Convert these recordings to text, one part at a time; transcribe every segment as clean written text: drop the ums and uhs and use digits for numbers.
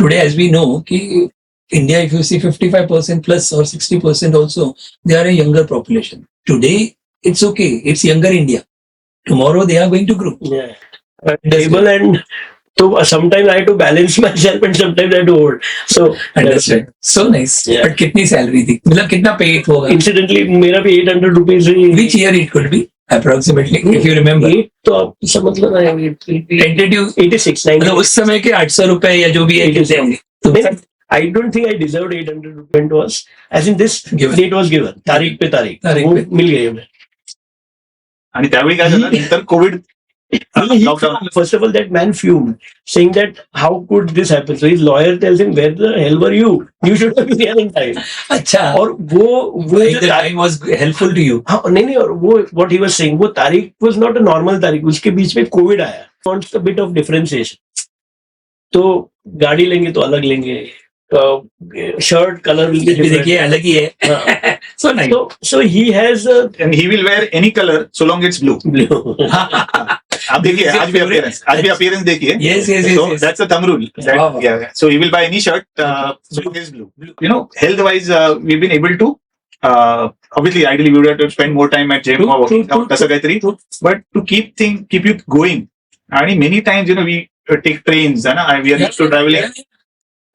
today, as we know, कि India, if you see 55% plus or 60% also, they are a younger population. Today, it's okay. It's younger India. Tomorrow, they are going to grow. Yeah. Stable and so sometimes I have to balance myself and sometimes I have to hold. So Understand. So nice. Yeah. But कितनी salary थी? मतलब कितना pay होगा? Incidentally, मेरा भी 800 rupees he. Which year it could be? Approximately, if you remember. तो आप समझ लो ना, Tentative 86, 90. मतलब उस समय के 800 रुपए या जो भी है कितने होंगे? तो I don't think I deserved 800 rupees. It was, as in this, Given. it was given. तारीख पे तारीख. तारीख वो पे. मिल गई हमें. आणि त्यावेळी काय झालं नंतर Covid lockdown. First of all, that man fumed, saying that how could this happen? So his lawyer tells him, "Where the hell were you? You should have been here in time." अच्छा. और वो Like the time was helpful to you. हाँ नहीं और वो what he was saying, वो तारीख was not a normal तारीख. उसके बीच में कोविड आया. Wants a bit of differentiation. तो गाड़ी लेंगे तो अलग लेंगे. Shirt color will be different. देखिए अलग ही है. So nice. So he has and he will wear any color so long it's blue. आप देखिए आज भी appearance देखिए. Yes. So that's a thumb rule. Wow. Yeah. So he will buy any shirt so long it's blue. You know, health wise we've been able to obviously ideally we would have to spend more time at gym or working out तसं काहीतरी. But to keep you going. आणि many times you know we take trains and we are used to traveling.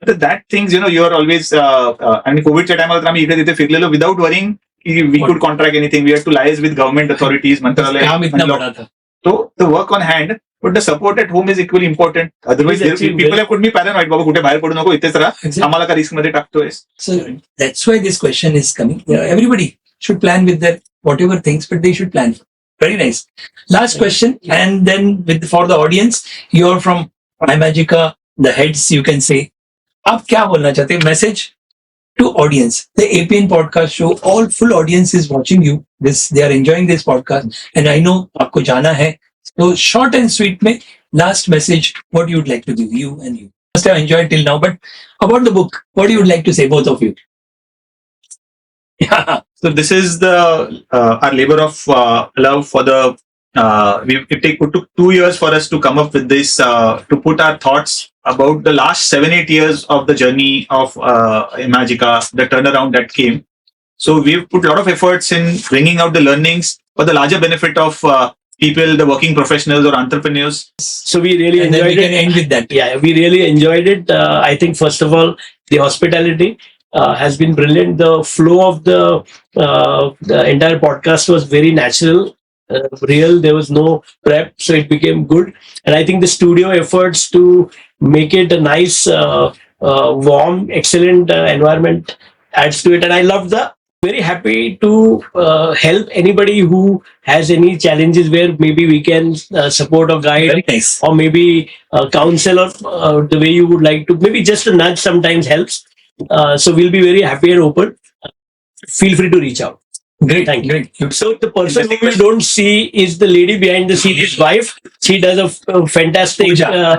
That things you know you are always आणि कोविडच्या टायमाला तर आम्ही इकडे तिथे फिरलेलो without worrying we could contract anything. We had to liaise with government authorities, मंत्रालय. काम इतना बड़ा था. So the work on hand, but the support at home is equally important. Otherwise, people could be paranoid. बाबा कुठे बाहेर पडू नको इथेच राहा. आम्हाला का रिस्क मध्ये टाकतोय. So that's why this question is coming. Everybody should plan with their whatever things, but they should plan. Very nice. Last question, and then for the audience, you're from iMagica, the heads, you can say. आप क्या बोलना चाहते हैं? Message to audience. The APN podcast show, all full audience is watching you. They are enjoying this podcast, and I know आपको जाना है. So short and sweet में last message, what you would like to give you and you. Must have enjoyed till now, but about the book, what you would like to say, both of you? Yeah. So this is the our labor of love for the. It took 2 years for us to come up with this to put our thoughts about the last 7-8 years of the journey of iMagica, the turnaround that came. So we've put a lot of efforts in bringing out the learnings for the larger benefit of people, the working professionals or entrepreneurs. So we really And enjoyed then we it. can end with that. Yeah, we really enjoyed it. I think first of all, the hospitality has been brilliant. The flow of the entire podcast was very natural. Real, there was no prep, so it became good. And I think the studio efforts to make it a nice, warm, excellent environment adds to it. And I love very happy to help anybody who has any challenges where maybe we can support or guide. Very nice. Or maybe counsel or the way you would like to. Maybe just a nudge sometimes helps. So we'll be very happy and open. Feel free to reach out. Great. Thank you. Great. So the person who you don't see is the lady behind the scene, his wife. She does a fantastic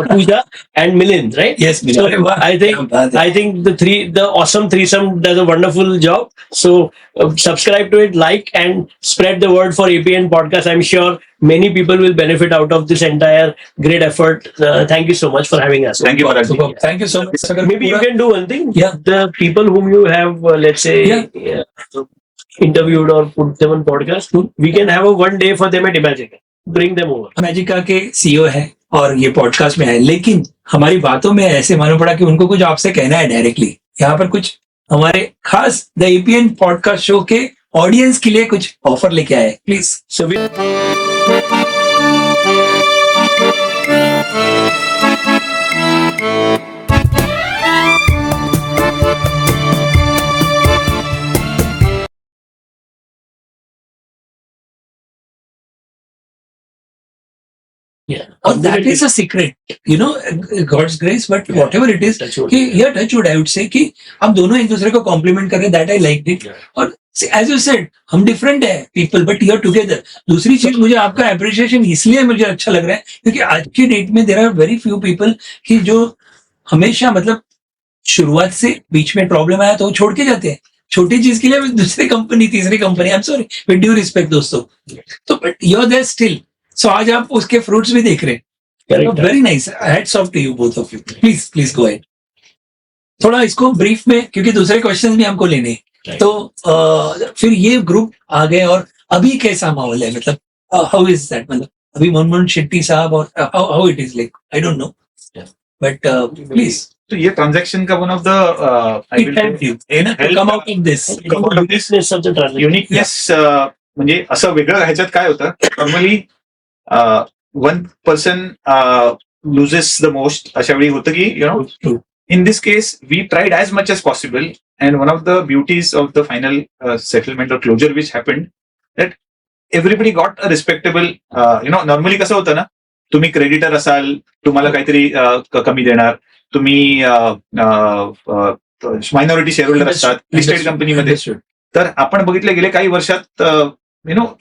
Pooja and Milind, right? Yes, So I think the awesome threesome does a wonderful job. So subscribe to it, like, and spread the word for APN podcast. I'm sure many people will benefit out of this entire great effort. Thank you so much for having us. Thank you, Parag. Superb. Thank you so much. Sagar. Maybe you can do one thing. Yeah. The people whom you have, let's say, interviewed or put them on podcast, we can have a one day for them at iMagica. Bring them over. iMagica के CEO है और ये podcast में है, लेकिन हमारी बातों में ऐसे मालूम पड़ा कि उनको कुछ आपसे कहना है डायरेक्टली. यहाँ पर कुछ हमारे खास द एपीएन पॉडकास्ट शो के ऑडियंस के लिए कुछ ऑफर लेके आए. Please. So we And that is a secret, God's grace, but whatever it is, here touchwood, I would say कि हम दोनों एक दूसरे को compliment कर रहे हैं, that I liked it. और as you said, हम different है people, but you're together. दूसरी चीज मुझे आपका appreciation इसलिए मुझे अच्छा लग रहा है क्योंकि आज की डेट में there are very few people कि जो हमेशा मतलब शुरुआत से बीच में प्रॉब्लम आया तो वो छोड़ के जाते हैं. छोटी चीज के लिए दूसरी कंपनी, तीसरी company, I am sorry, with due respect दोस्तों, तो but you are there still. So आज आप उसके फ्रूट्स भी देख रहे हैं. Very nice. Hats off to you both of you. Please go ahead. थोड़ा इसको ब्रीफ में, क्योंकि दूसरे क्वेश्चन भी हमको लेने हैं। Right. तो फिर ये ग्रुप आ गए और अभी कैसा माहौल है, मतलब हाउ इज दैट, मतलब अभी मनमोहन शेट्टी साहब और how it is like, I don't know, Yeah. But please तो ये ट्रांजैक्शन का one of the it help you to come out of this. Uniqueness of the transaction. Uniqueness म्हणजे असं वेगळं ह्याच्यात काय होतं, normally one person loses the most अशा वेळी होतं की True. in this case we tried as much as possible, and one of the beauties of the final settlement or closure which happened, that everybody got a respectable normally कसं होतं ना, तुम्ही creditor असाल, तुम्हाला काहीतरी कमी देणार, तुम्ही मायनॉरिटी शेअर होल्डर असतात लिस्टेड कंपनीमध्ये. तर आपण बघितलं गेले काही वर्षात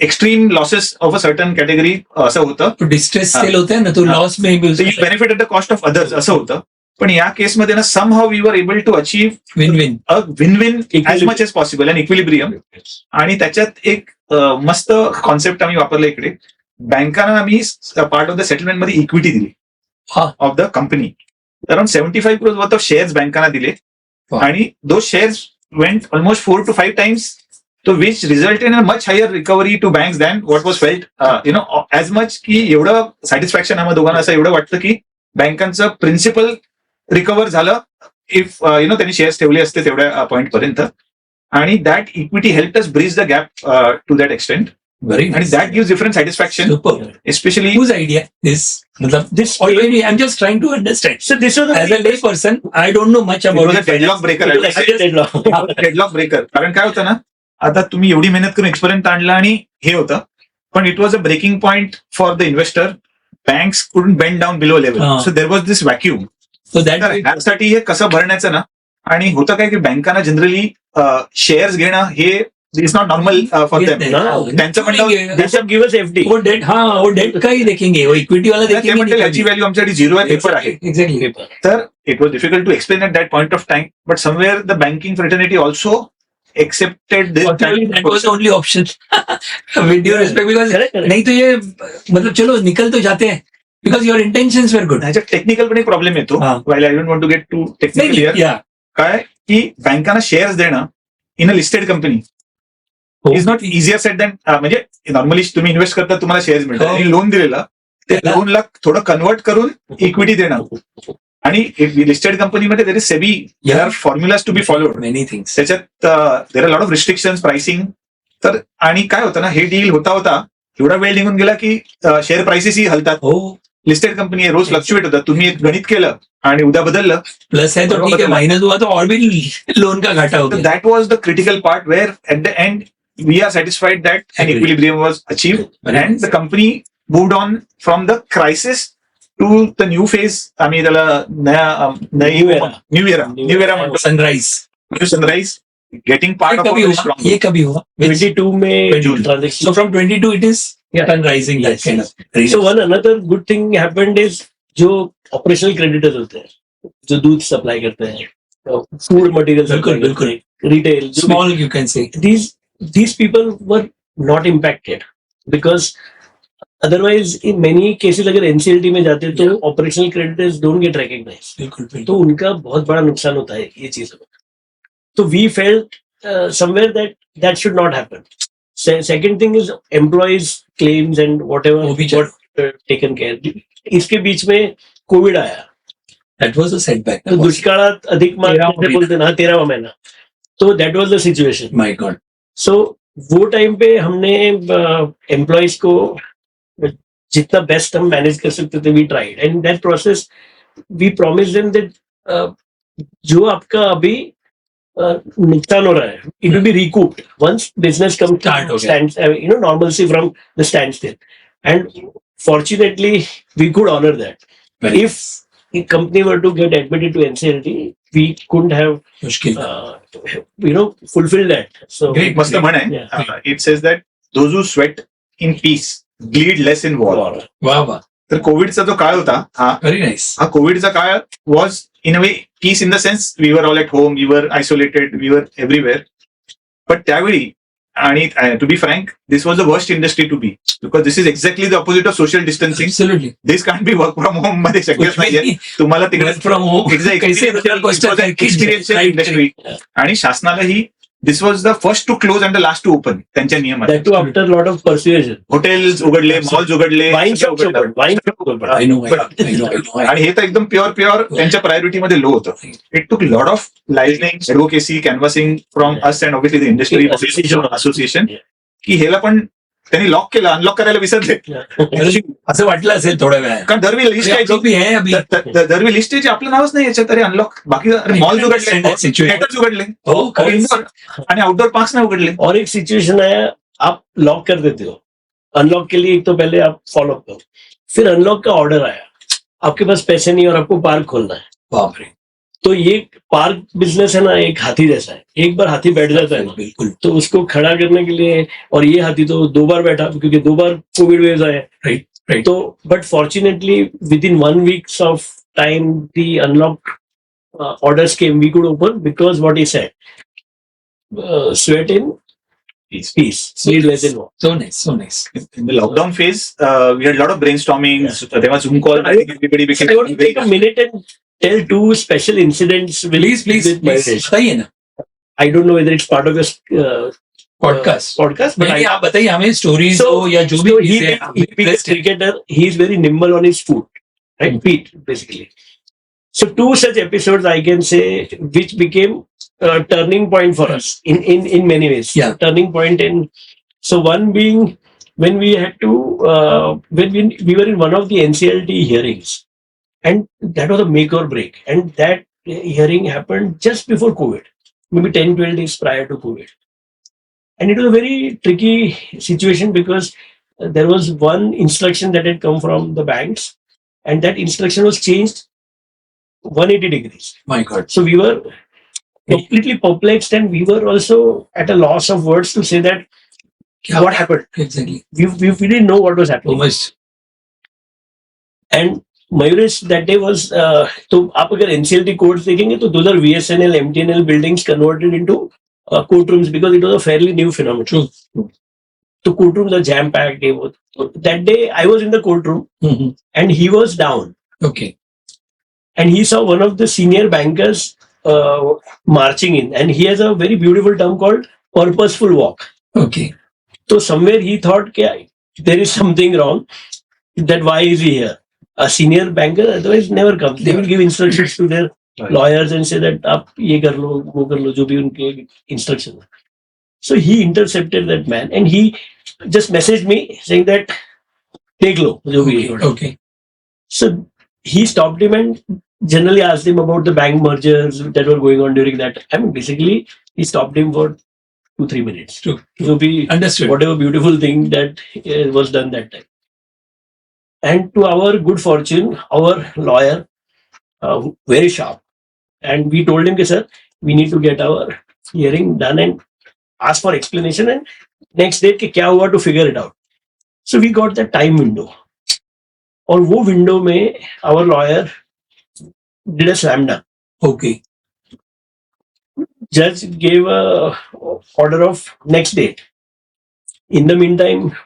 extreme losses of a certain category असं होतं, डिस्ट्रेस सेल होते हैं ना, तो लॉस में भी you benefit at the cost of others असं होतं. पण या केसमध्ये ना somehow we were able to achieve win win. A win win as much as possible and equilibrium. आणि त्याच्यात एक मस्त कॉन्सेप्ट आम्ही वापरला इकडे. बँकांना आम्ही पार्ट ऑफ द सेटलमेंट मध्ये इक्विटी दिली हा. Of the company. Around 75 crores worth of shares बँकांना दिले, वा. आणि those shares went almost 4 to 5 times, तो which result in a much higher recovery to banks than what was felt as much, की एवढं सॅटिस्फॅक्शन आम्हाला दोघांना असं एवढं वाटतं की बँकांचं प्रिन्सिपल रिकव्हर झालं इफ त्यांनी शेअर्स ठेवले असते तेवढ्या पॉईंट पर्यंत. आणि that equity help us bridge the gap to that extent, Very आणि nice. That gives different satisfaction, Super. especially Whose idea this? मतलब This or maybe I'm just trying to understand. So this was As a lay person, I don't know much it about was a it. deadlock breaker. I would say. Deadlock breaker. कारण काय होतं ना, आता तुम्ही एवढी मेहनत करून इथपर्यंत आणलं आणि हे होतं, पण it was a breaking point for the investor. Banks couldn't bend down below level, हा. So there was this vacuum. So that तर ह्यासाठी हे कसं भरण्याचं ना, आणि होतं काय की बँकांना जनरली शेअर्स घेणं हे is not normal for Get them. there. त्यांचं They म्हणणं They should give us FD. वो डेट, हाँ वो डेट का ही देखेंगे, वो इक्विटी वाला ते देखेंगे म्हणतील नहीं याची कभी. व्हॅल्यू आमच्यासाठी झिरो आहे, पेपर आहे. Exactly. तर it was difficult to explain at that point of time, but somewhere the banking fraternity also accepted this. Fortunately, that was the only option. With due respect, because Correct, correct. नहीं तो ये मतलब चलो निकल तो जाते हैं, because your intentions were good. ह्याच्यात टेक्निकल पण एक प्रॉब्लेम येतो. हा. While I don't want to get too technical नहीं, हिअर. yeah. काय की बँकांना शेअर्स देणं in a listed company is not easier set than, म्हणजे नॉर्मली तुम्ही इन्व्हेस्ट करता तुम्हाला शेअर्स मिळतात, हो. आणि लोन दिलेलं ते त्याला- लोनला थोडं कन्वर्ट करून इक्विटी देणं. आणि लिस्टेड कंपनीमध्ये there is SEBI, there are formulas to be followed. Many things. त्याच्यात there are lot of restriction pricing. तर आणि काय होतं ना, हे डील होता होता एवढा वेळ निघून गेला की शेअर प्राइसेसही हलतात. Oh, लिस्टेड कंपनी आहे, रोज फ्लक्च्युएट होतात. तुम्ही एक गणित केलं आणि उद्या बदललं. प्लस है तो ठीक है, माइनस हुआ तो और भी लोन का घाटा हो So गया. that was the critical part where at the end we are satisfied that an Agreed. equilibrium was achieved, Very and nice. the company moved on from the crisis to the new phase. आम्ही त्याला New era. New era म्हणतो. Sunrise. New sunrise, getting ये part of कभी a हुआ? strong. ये कभी हुआ? Which- 22 में June. transaction. So from 22 it is Yeah. sunrising, that Yes, kind yes. of. Very So nice. one another good thing happened is जो operational creditors होते हैं, जो दूध सप्लाई करते हैं, फूड मटेरियल बिल्कुल, सप्लाई करते बिल्कुल. हैं, retail, Small, you can say. these people were not impacted because otherwise in many cases अगर NCLT में जाते तो operational creditors don't get recognized, बिल्कुल, बिल्कुल. तो उनका बहुत बड़ा नुकसान होता है ये चीजों में. तो we felt somewhere that should not happen. Second thing is employees claims and whatever वो भी got taken care. इसके बीच में कोविड आया, That was a setback. तो दुष्काळात अधिक मास 13वां जैसे बोलते हैं ना, 13वां महीना. तो that was the situation. My God. सो वो टाइम पे हमने एम्प्लॉयज को जितना बेस्ट हम मैनेज कर सकते थे we tried, and that process we promise them that जो आपका अभी नुकसान हो रहा है it will be recouped once business come Start हो गया. Stand normalcy from the standstill. And fortunately we could honour that. Very If the company were to get admitted to NCLT, we couldn't have मुश्किल. fulfilled that. So एक मस्त म्हण आहे. Yeah. It says that those who sweat in peace bleed less in war. वाह वाह. तर कोविडचा जो काळ होता Very nice. हा कोविडचा काळ was in a way peace in the sense we were all at home, we were isolated, we were everywhere. पण त्यावेळी आणि to be frank this was the worst industry to be because this is exactly the opposite of social distancing. Absolutely. This can't be work from home मध्ये शक्यच कुछ भी नाहीये. नहीं. तुम्हाला तिकडे Work from home. कैसे roller coaster करके एक्सपिरियन्शियल right, इंडस्ट्री. आणि शासनालाही this was the first to close and the last to open त्यांच्या नियमात. That too after a lot of persuasion. Hotels उघडले, मॉल्स उघडले, Wine shops सगळं opened. Wine shops opened. I know. I know. आणि हे तर एकदम प्युअर त्यांच्या प्रायोरिटीमध्ये लो होतं. It took lot of liaisoning, advocacy, canvassing from us and obviously the industry association की ह्याला पण त्यांनी लॉक केलं, अनलॉक करायला विसरले. असं वाटलं असेल थोड्या वेळा. कारण दरवी लिस्ट जो भी है अभी. दरवी लिस्ट यायची आपलं नावच नाही याच्यात. तरी अनलॉक बाकी मॉल्स उघडले, थिएटर्स उघडले, हो खरंच. इंडोर आणि आउटडोर पार्क्स नाही उघडले. और एक सिचुएशन आया, आप लॉक कर देते हो. अनलॉक के लिए एक तो पहले आप फॉलो अप करो, फिर अनलॉक का ऑर्डर आया, आपके पास पैसे नहीं और आपको पार्क खोलना है. बाप रे. तो ये पार्क बिजनेस है ना, एक हाथी जैसा है. एक बार हाथी बैठ जाता है ना, बिल्कुल. तो उसको खड़ा करने के लिए, और ये हाथी तो 2 बार बैठा क्योंकि 2 बार कोविड वेव्स आए. Right. तो but fortunately with in 1 week of time the unlock orders came, we could open because what he said, sweat in peace, need less in war. So nice. So nice. In the lockdown phase, we had a lot of brainstorming. There was Zoom call. I think everybody became I want to take a minute and tell 2 special incidents with, Please. with Mahesh. बताइए ना. I don't know whether it's part of your Podcast. but नहीं, आप बताइए हमें stories So- हो या जो भी so चीजें he being a cricketer, he is very nimble on his foot, right? Feet, basically. So 2 such episodes I can say which became a turning point for us in many ways. Yeah. Turning point in, so one being when we had to when we were in one of the NCLT hearings, and that was a make or break, and that hearing happened just before COVID, maybe 10-12 days prior to COVID. And it was a very tricky situation because there was one instruction that had come from the banks, and that instruction was changed 180 degrees. My God. So we were completely perplexed, and we were also at a loss of words to say that what happened. Exactly. We didn't know what was So happening. much. And Mayuresh that day was, तो आप अगर NCLT courts देखेंगे तो those are VSNL, MTNL buildings converted into courtrooms because it was a fairly new phenomenon. True. So courtrooms are jam packed. So that day I was in the courtroom Mm-hmm. and he was down, Okay. and he saw one of the senior bankers marching in, and he has a very beautiful term called purposeful walk. Okay. So somewhere he thought that there is something wrong, that why is he here? A senior banker otherwise never comes. They will give instructions to their lawyers and say that आप ये कर लो, वो कर लो, जो भी उनके instruction. So he intercepted that man and he just messaged me saying that take लो जो भी है. Okay. So he stopped him and generally asked him about the bank mergers that were going on during that. I mean, basically he stopped him for 2-3 minutes. True. So be Understood. whatever beautiful thing that was done that time. And to our good fortune, our lawyer, very sharp, and we told him, sir, we need to get our hearing done and ask for explanation, and next day कि क्या हुआ to figure it out. So we got that time window. और वो window में our lawyer did a slam dunk. Okay. Judge gave a order of next date. In the meantime,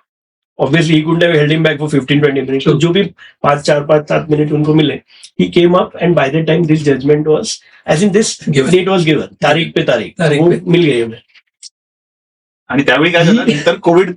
obviously he couldn't have held him back for 15-20 minutes. So जो भी 5-7 minutes उनको मिले, he came up and by the time this judgment was, as in this Given. date was given, तारीख पे तारीख, तारीख वो पे. मिल गई हमें. आणि त्यावेळी काय झालं नंतर Covid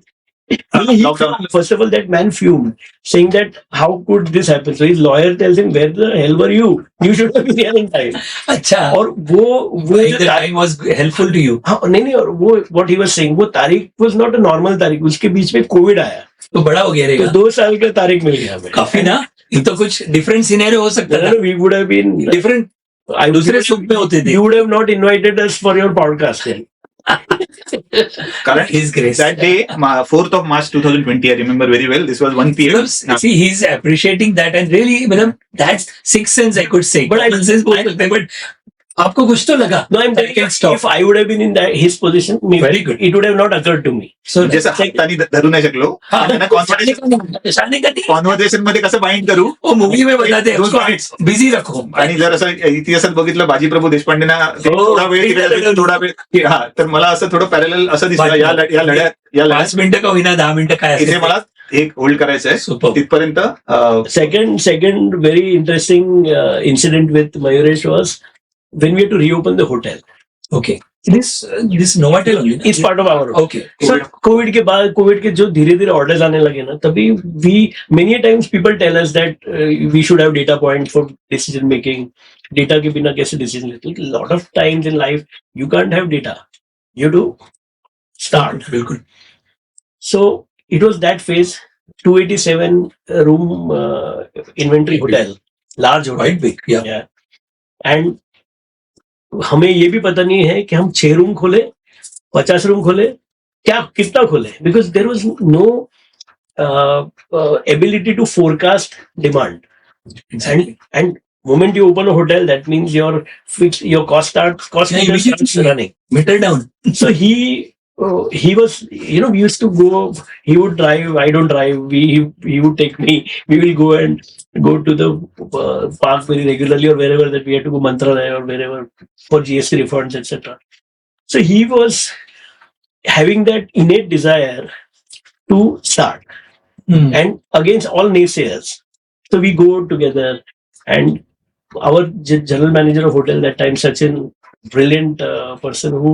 lockdown. First of all, that man fumed, saying that how could this happen? So his lawyer tells him, where the hell were you? You should have been here in time. अच्छा. और वो Like जो the time was helpful to you. हाँ नहीं और वो what he was saying, वो तारीख was not a normal तारीख, उसके बीच में कोविड आया, तो बड़ा हो गया तो रहेगा. 2 साल का तारीख मिल गया हमें. काफी ना. ये तो कुछ डिफरेंट सिनेरियो हो सकता था. We would have been different दूसरे सुख में होते थे. You would have not invited us for your podcast then. कारण His grace. that day 4th of March 2020 I remember very well. This was 1 p.m. See, he's appreciating that and really, मतलब that's sixth sense I could say. But I- Common sense बोल सकते हैं, but आपको कुछ तो लगा. No, I'm I telling can you, stop. if I would have been in his position, maybe Very good. it would have not occurred to me. So जसं हाताने धरू नाही शकलो हाँ, त्यांना शाने का नहीं. कॉन्व्हर्सेशन मध्ये कसं बाइंड करू वो मूवी में बताते हैं Those उसको points. बिझी रखो. आणि जर असं इतिहासात बघितलं बाजीप्रभू देशपांडेना थोडा वेळ तिकडे थोडा वेळ हा तर मला असं थोडं पॅरल असं दिसलं या लढ्यात 5 मिनिटं का होईना 10 मिनिटं काय इथे असेल मला एक होल्ड करायचं आहे Superb. तिथपर्यंत Second very interesting incident with Mayuresh was when we had to reopen the hotel. Okay. This Novotel only. It's part of our. Okay. Sir Covid के बाद कोविड के जो धीरे धीरे ऑर्डर्स आने लगे ना तभी we many times people tell us that we should have data point for decision making. Data के बिना कैसे डिसीजन लेते? Lot of times in life you can't have data, you do start. बिल्कुल. So it was that phase. 287 room inventory hotel, large hotel. Quite big. Yeah. Yeah. And हमें ये भी पता नहीं है कि हम 6 रूम खोले, 50 रूम खोले, क्या कितना खोले, because there was no ability to forecast demand. Exactly. And moment you open a hotel, that means your cost Yeah, meter immediately. starts running. Meter down. So he was, we used to go, he would drive, I don't drive, he would take me, we will go and go to the park very regularly or wherever that we had to go, Mantralaya or wherever, for GST refunds, etc. So he was having that innate desire to start, Hmm. and against all naysayers. So we go together, and our general manager of hotel that time, Sachin, brilliant person who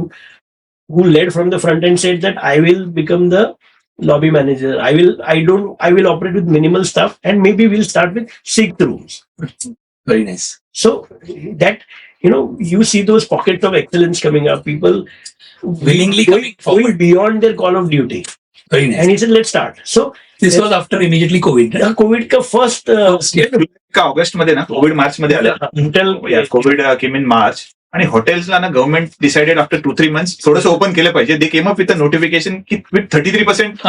led from the front and said that I will become the lobby manager. I will operate with minimal stuff, and maybe we'll start with 6 rooms. Very nice. So that, you see those pockets of excellence coming up, people Willingly going coming forward. beyond their call of duty. Very nice. And he said, let's start. So This was after immediately COVID. Right? COVID का first का August मध्ये ना Covid मार्च मध्ये आलं hotel Covid केम इन मार्च आणि हॉटेल्सला ना government decided after 2-3 months थोडंसं open केलं पाहिजे. दे केम अप विथ नोटिफिकेशन की with 33%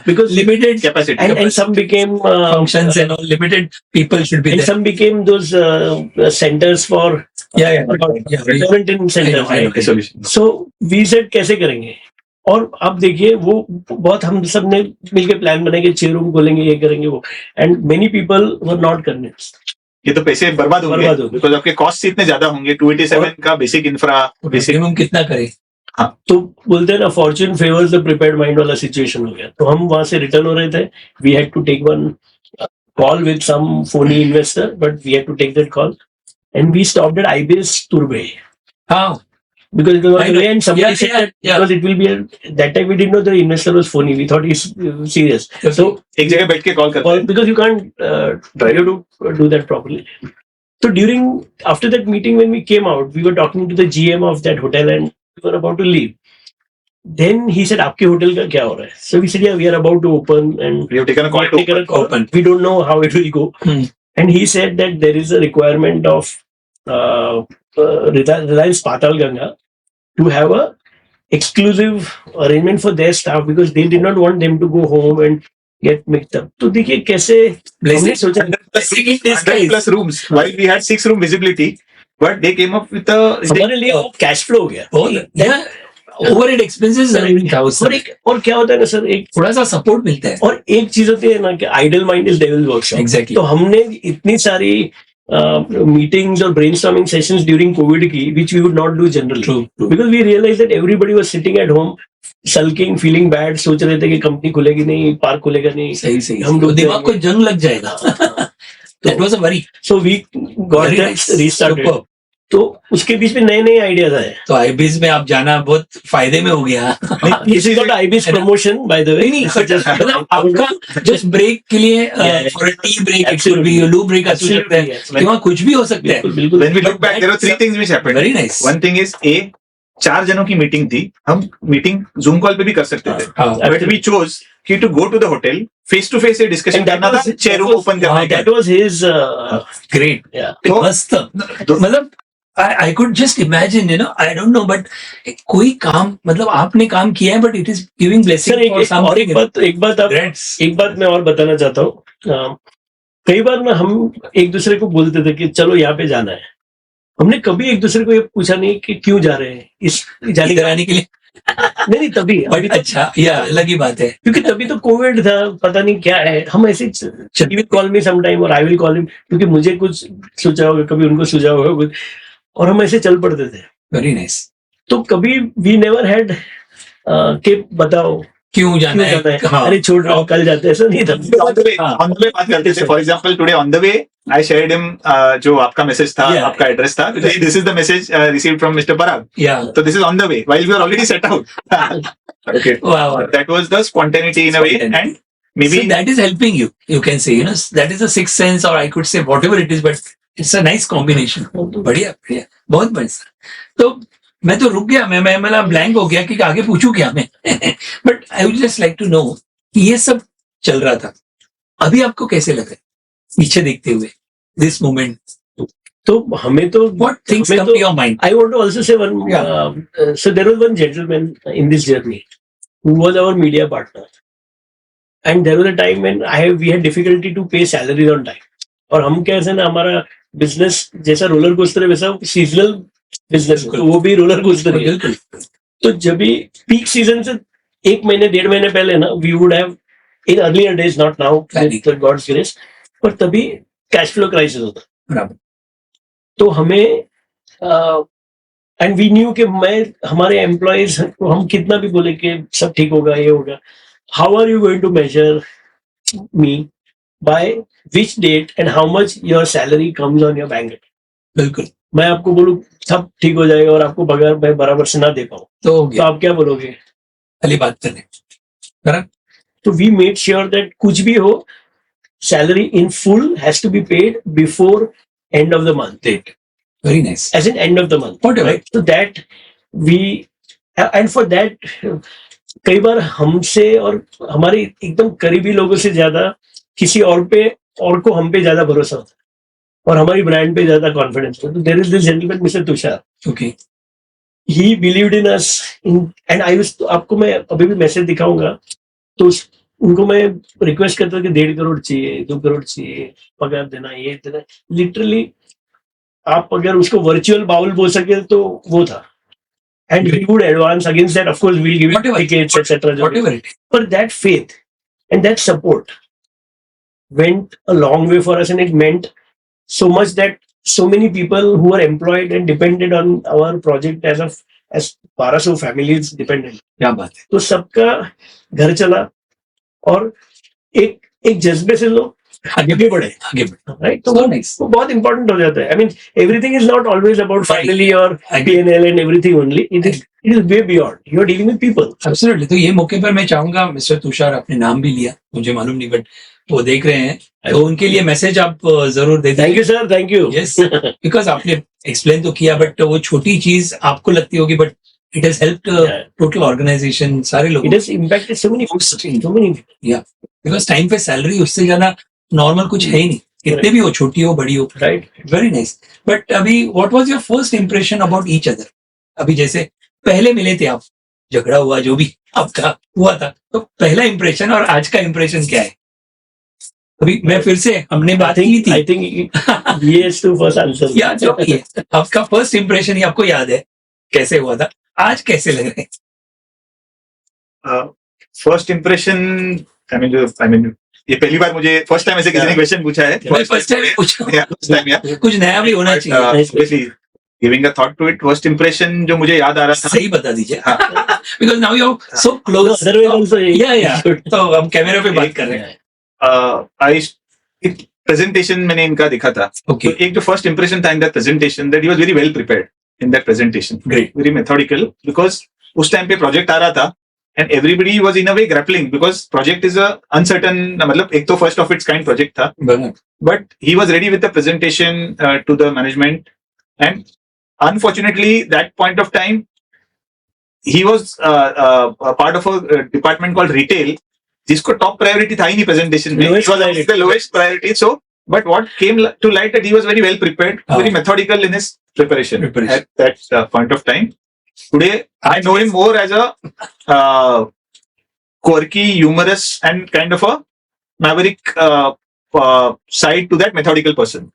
because Limited capacity and some became functions and all. Limited people should be and there. some became those centers for Yeah. Very- quarantine centers. I know. right? Solution. So we said कैसे करेंगे, और अब देखिए वो बहुत हम सब ने मिलकर प्लान बनाए 6 रूम खोलेंगे, ये करेंगे वो, and many people were not convinced. ये तो पैसे बर्बाद बर्बाद होंगे होंगे. बिकॉज आपके कॉस्ट इतने ज्यादा होंगे. 287 का बेसिक इंफ्रा बेसिक Maximum कितना करे? तो बोलते हैं ना, Fortune favours the prepared mind वाला सिचुएशन हो गया. तो हम वहां से रिटर्न हो रहे थे. We had to take one call with some phony investor, but we had to take that call, and we stopped at IBS तुर्बे. हाँ. Because it was I know. and somebody Yeah, said yeah, that yeah. because it will be that time we didn't know the investor was phony. We thought he's serious. So एक जगह बैठ के call करते हैं. because you can't try to do that properly. So after that meeting, when we came out, we were talking to the GM of that hotel and we were about to leave. Then he said, "आपके hotel का क्या हो रहा है?" So we said, "Yeah, we are about to open and We have taken a we call have to taken a call. open. We don't know how it will go." Hmm. And he said that there is a requirement of Reliance Patal Ganga to have a exclusive arrangement for their staff because they did not want them to go home and get mixed up. तो देखिए कैसे हमने सोचा 100 plus rooms while we had 6 room visibility, but they came up with a हमारे लिए वो cash flow हो गया. Yeah. Overhead expenses are in और और क्या होता है ना सर, एक थोड़ा सा सपोर्ट मिलता है. और एक चीज होती है ना कि idle mind is devil workshop. Exactly. तो हमने इतनी सारी मीटिंग्स और ब्रेनस्टॉर्मिंग सेशंस ड्यूरिंग कोविड की which we would not do generally. True. Because we realized that everybody was sitting at home, sulking, feeling bad, सोच रहे थे कि कंपनी खुलेगी नहीं, पार्क खुलेगा नहीं. सही. हम लोग दिमाग को जंग लग जाएगा. That was a worry. So we got Very that nice. restarted. Superb. तो उसके बीच में नए नए आइडियाज आए. तो आईबीएस में आप जाना बहुत फायदे में हो गया. This is not IBS promotion, by the way. नहीं मतलब आपका जस्ट ब्रेक के लिए for tea break it should be loo break अच्छा लगता है कि वहाँ कुछ भी हो सकता है. बिल्कुल बिल्कुल. when we look back there were 3 things which happened. Very nice. One thing is 4 जनों की मीटिंग थी. हम मीटिंग जूम कॉल पे भी कर सकते थे, बट वी चोज कि to go to the hotel face to face discussion And that करना था. was- 6 रूम ओपन करने का. That was his. Great. Yeah. तो- मस्त. मतलब I could just imagine, I don't know, but कोई काम मतलब आपने काम किया है, but it is giving blessing sir for एक something. एक बात मैं और बताना चाहता हूँ. कई बार ना हम एक दूसरे को बोलते थे कि चलो यहाँ पे जाना है, हमने कभी एक दूसरे को ये पूछा नहीं कि क्यों जा रहे हैं इस जाने इधर आने के लिए नहीं तभी अभी बट तो, अच्छा या अलग ही बात है. क्योंकि तभी तो कोविड था, पता नहीं क्या है, हम ऐसे ही will call me some time और आई विल कॉल हिम, क्योंकि मुझे कुछ सूझा होगा, कभी उनको सूझा होगा कुछ, और हम ऐसे चल पड़ते थे. Very nice. तो कभी वी नेवर हैड कि बताओ क्यों जाना क्यों जाना है, है? हाँ. अरे छोड़ रहा हूँ कल जाते हैं, ऐसा नहीं था. On the way, on the way बात करते थे. For example, today on the way, I shared him जो आपका मैसेज था, Yeah. आपका एड्रेस था. This is the message received from Mr. Parag. Yeah. So this is on the way. While we were already set out. Okay. Wow. That was the spontaneity in a way, and maybe So that is helping you. You can say, that is a sixth sense, or I could say whatever it is, but it's a nice combination. बढ़िया बढ़िया, बहुत बढ़िया. तो मैं तो रुक गया, मैं मतलब ब्लैंक हो गया कि आगे पूछूं क्या मैं. But I would just like to know कि ये सब चल रहा था, अभी आपको कैसे लगा पीछे देखते हुए दिस मोमेंट? तो हमें तो व्हाट थिंग्स हमें come to- to your mind? I want to also say one. So there was one gentleman in this journey who was our media partner, and there was a time when we had difficulty to pay salaries on time. और हम कैसे ना, हमारा business जैसा roller coaster है वैसा seasonal business है, तो वो भी रोलर कोस्टर है. बिल्कुल. तो जब भी पीक सीजन से 1 महीने 1.5 महीने पहले ना, we would have in earlier days, not now with God's grace, पर तभी कैश फ्लो क्राइसिस होता. बराबर. तो हमें एंड वी न्यू कि हमारे एम्प्लॉयज को हम कितना भी बोले कि सब ठीक होगा, ये होगा, how are you going to measure me by which date and how much your salary comes on your bank. बिल्कुल. मैं आपको बोलूं सब ठीक हो जाएगा और आपको बगैर मैं बराबर से ना दे पाऊं, तो हो तो गया आप क्या बोलोगे? खाली बात करने. तो वी मेड श्योर दैट कुछ भी हो, salary in full has to be paid before end of the month. Very nice. As in end of the month. Whatever. Right? So that we, and for that, कई बार हमसे और हमारे एकदम करीबी लोगों से ज्यादा किसी और को हम पे ज्यादा भरोसा होता है और हमारी ब्रांड पे ज्यादा कॉन्फिडेंस होता है. तो there is this gentleman, Mr. Tushar. Okay. He believed in us and I was, आपको मैं अभी भी मैसेज दिखाऊंगा, तो उनको मैं रिक्वेस्ट करता कि 1.5 करोड़ चाहिए, 2 करोड़ चाहिए, पगार देना, ये देना. लिटरली आप अगर उसको वर्चुअल बाउल बोल सके तो वो था. And he would advance against that, of course we will give Whatever. Tickets etcetera. Whatever it is. पर that faith and that support went a long way for us, and it meant so much that so many people who were employed and depended on our project as 1200 families dependent. क्या बात है. तो सबका घर चला और एक जज्बे से लोग आगे भी बढ़े. आगे बढ़. राइट. तो So nice. वो बहुत इंपॉर्टेंट हो जाता है. I mean everything is not always about finally और Agree. P&L and everything only. It is way beyond. You are dealing with people. Absolutely. तो ये मौके पर मैं चाहूंगा, मिस्टर तुषार, आपने नाम भी लिया, मुझे मालूम नहीं, बट वो देख रहे हैं, तो उनके लिए मैसेज आप जरूर दे थैंक दीजिए. You sir, thank you. Yes, because आपने एक्सप्लेन तो किया, बट वो छोटी चीज आपको लगती होगी, but it has helped total organisation, सारे लोग. It has impacted so many because time पे सैलरी उससे ज्यादा नॉर्मल कुछ है ही नहीं, कितने भी हो, छोटी हो बड़ी हो. राइट. Very nice. बट अभी what was your first impression about each other? अभी जैसे पहले मिले थे आप, झगड़ा हुआ, जो भी आपका हुआ था, तो पहला इंप्रेशन और आज का इंप्रेशन क्या है? अभी मैं फिर से, हमने बात की थी. I think yes to first answer. या जो भी है, आपका फर्स्ट इंप्रेशन ही आपको याद है कैसे हुआ था, आज कैसे लग रहे हैं? फर्स्ट इम्प्रेशन, आई मीन ये पहली बार मुझे फर्स्ट टाइम ऐसे किसी ने क्वेश्चन पूछा है. मैं फर्स्ट टाइम पूछा, First time, yeah. कुछ नया भी होना चाहिए. Obviously, giving a thought to it, first impression जो मुझे याद आ रहा था. सही बता दीजिए, because now you are so close. Otherwise also, या तो हम कैमरे पे बात कर रहे हैं. प्रेजेंटेशन मैंने इनका देखा था. ओके, तो एक जो फर्स्ट इंप्रेशन था in that presentation, that he was very well prepared in that presentation. Great. Very methodical, because उस टाइम पे प्रोजेक्ट आ रहा था and everybody was in a way grappling, because project is a uncertain, मतलब एक तो first of its kind project था, but he was ready with the presentation to the management, and unfortunately that point of time he was a part of a department called retail, जिसको top priority था ही नहीं presentation में. Lowest It was priority. the lowest priority. So but what came to light that he was very well prepared, very methodical in his preparation at that point of time. Today I know him more as a quirky, humorous and kind of a maverick side to that methodical person.